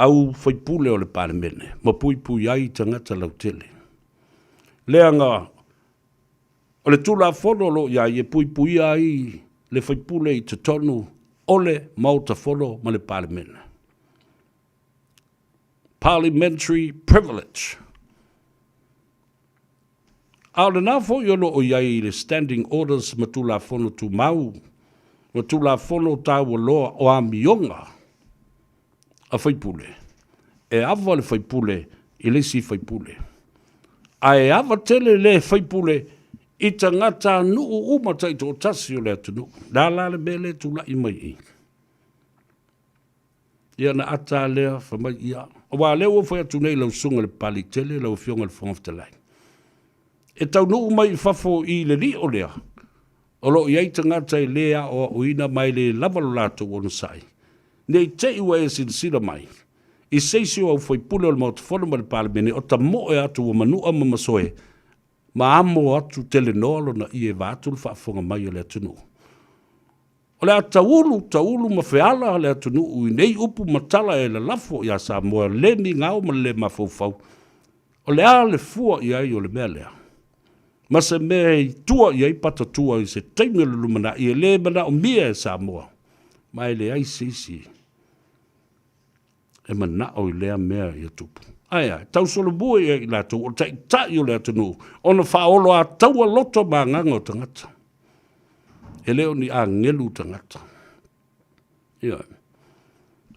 au whaipule o le paramene, ma pui pui ai tangata lau tele. Lea ngā, o le tū la whono lo iai e pui pui ai le whaipule i te tonu ole mauta whono ma le paramene. Parliamentary privilege. Au le nā who iono o iai le standing orders ma tū la whono tū mau, wa tu la fono tau loa o a mionga a whaipule. E awa le whaipule i le si whaipule. A e awa tele le whaipule i ta ngata nuu umatai to tasi o le atunu. Nā la le mele tu la i mai i. Ia na ata lea whamai ia. O wā leo o whai atu nei lau sunga le pali tele lau fionga le whangaftalai. E tau nuu mai whafo i le li o lea. O lo iai tangata i lea o uina mai le lavalo lato o nasai. Nei te iwa e sinsira mai. I seisio au whaipule o le mauta whono ma le paramene o ta moe atu o manua ma masoe. Ma amo atu tele nolo na i e vātu le whaafonga mai o le atunu. O le taulu ma whiala le atunu i nei upu matala e le lafo i a Samoa le ni ngau ma le mafaufau. O le a le fua i ai o le mea lea. Ma se mea i tua i ai pata tua i se teime le lumana i e le mana o mia e Samoa. Ma e le ai sisi. E mana o i lea mea i atupu. Ai ai, tau solo bua i la tu, o tai tai o le atunu. Ona whaolo a taua loto ma nganga o tangata. E leo ni a ngelu tangata. Ia.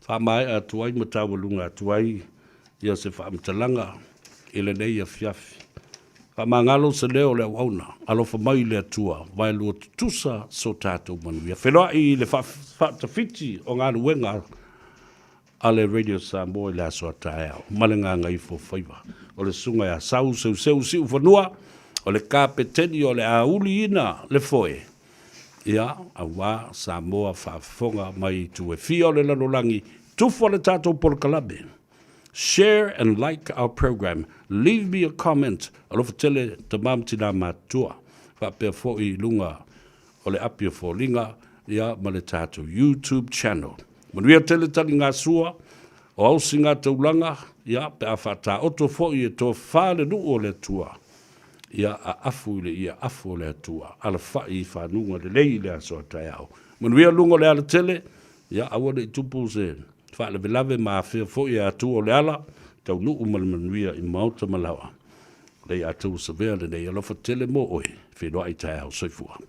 Wha mai a tuai ma taua lunga a tuai. Ia se wha amtalanga. Ile nei a fiafi. Ka mangalo se leo le wauna, alofa mai le atua, vai lua tutusa so tātou manuia. Whenua i le whaatawhiti o ngā ruenga a le Radio Samoa i le aso atae au. Malenga Gagaifo Faiva. O le sunga ya sau seu siu whanua, o le kāpeteni o le auli ina le foe. Ia, a wā Samoa whaafonga mai tu e fia o le lanolangi, tufo le tātou polkalabe. Share and like our program. Leave me a comment. Alofa tele te mamtina matua. Whapea fo i lunga o le apia fo linga ia ma le tātou YouTube channel. Manuia tele tali ngā sua o ausi ngā taulanga ia pe a whata oto fo i e tō whāle nu o le tua. Ia a afu i le ia afu o le tua. Ala whai i whanunga le lei le aso atai au. Manuia lunga le ala tele ia awa le tupu se whaale velave ma whia fo i atu o le ala, tau nuu malmanuia i mauta malawa. Lei atu sa vea le nei alofa tele mo oe, whenua i tae au soifua.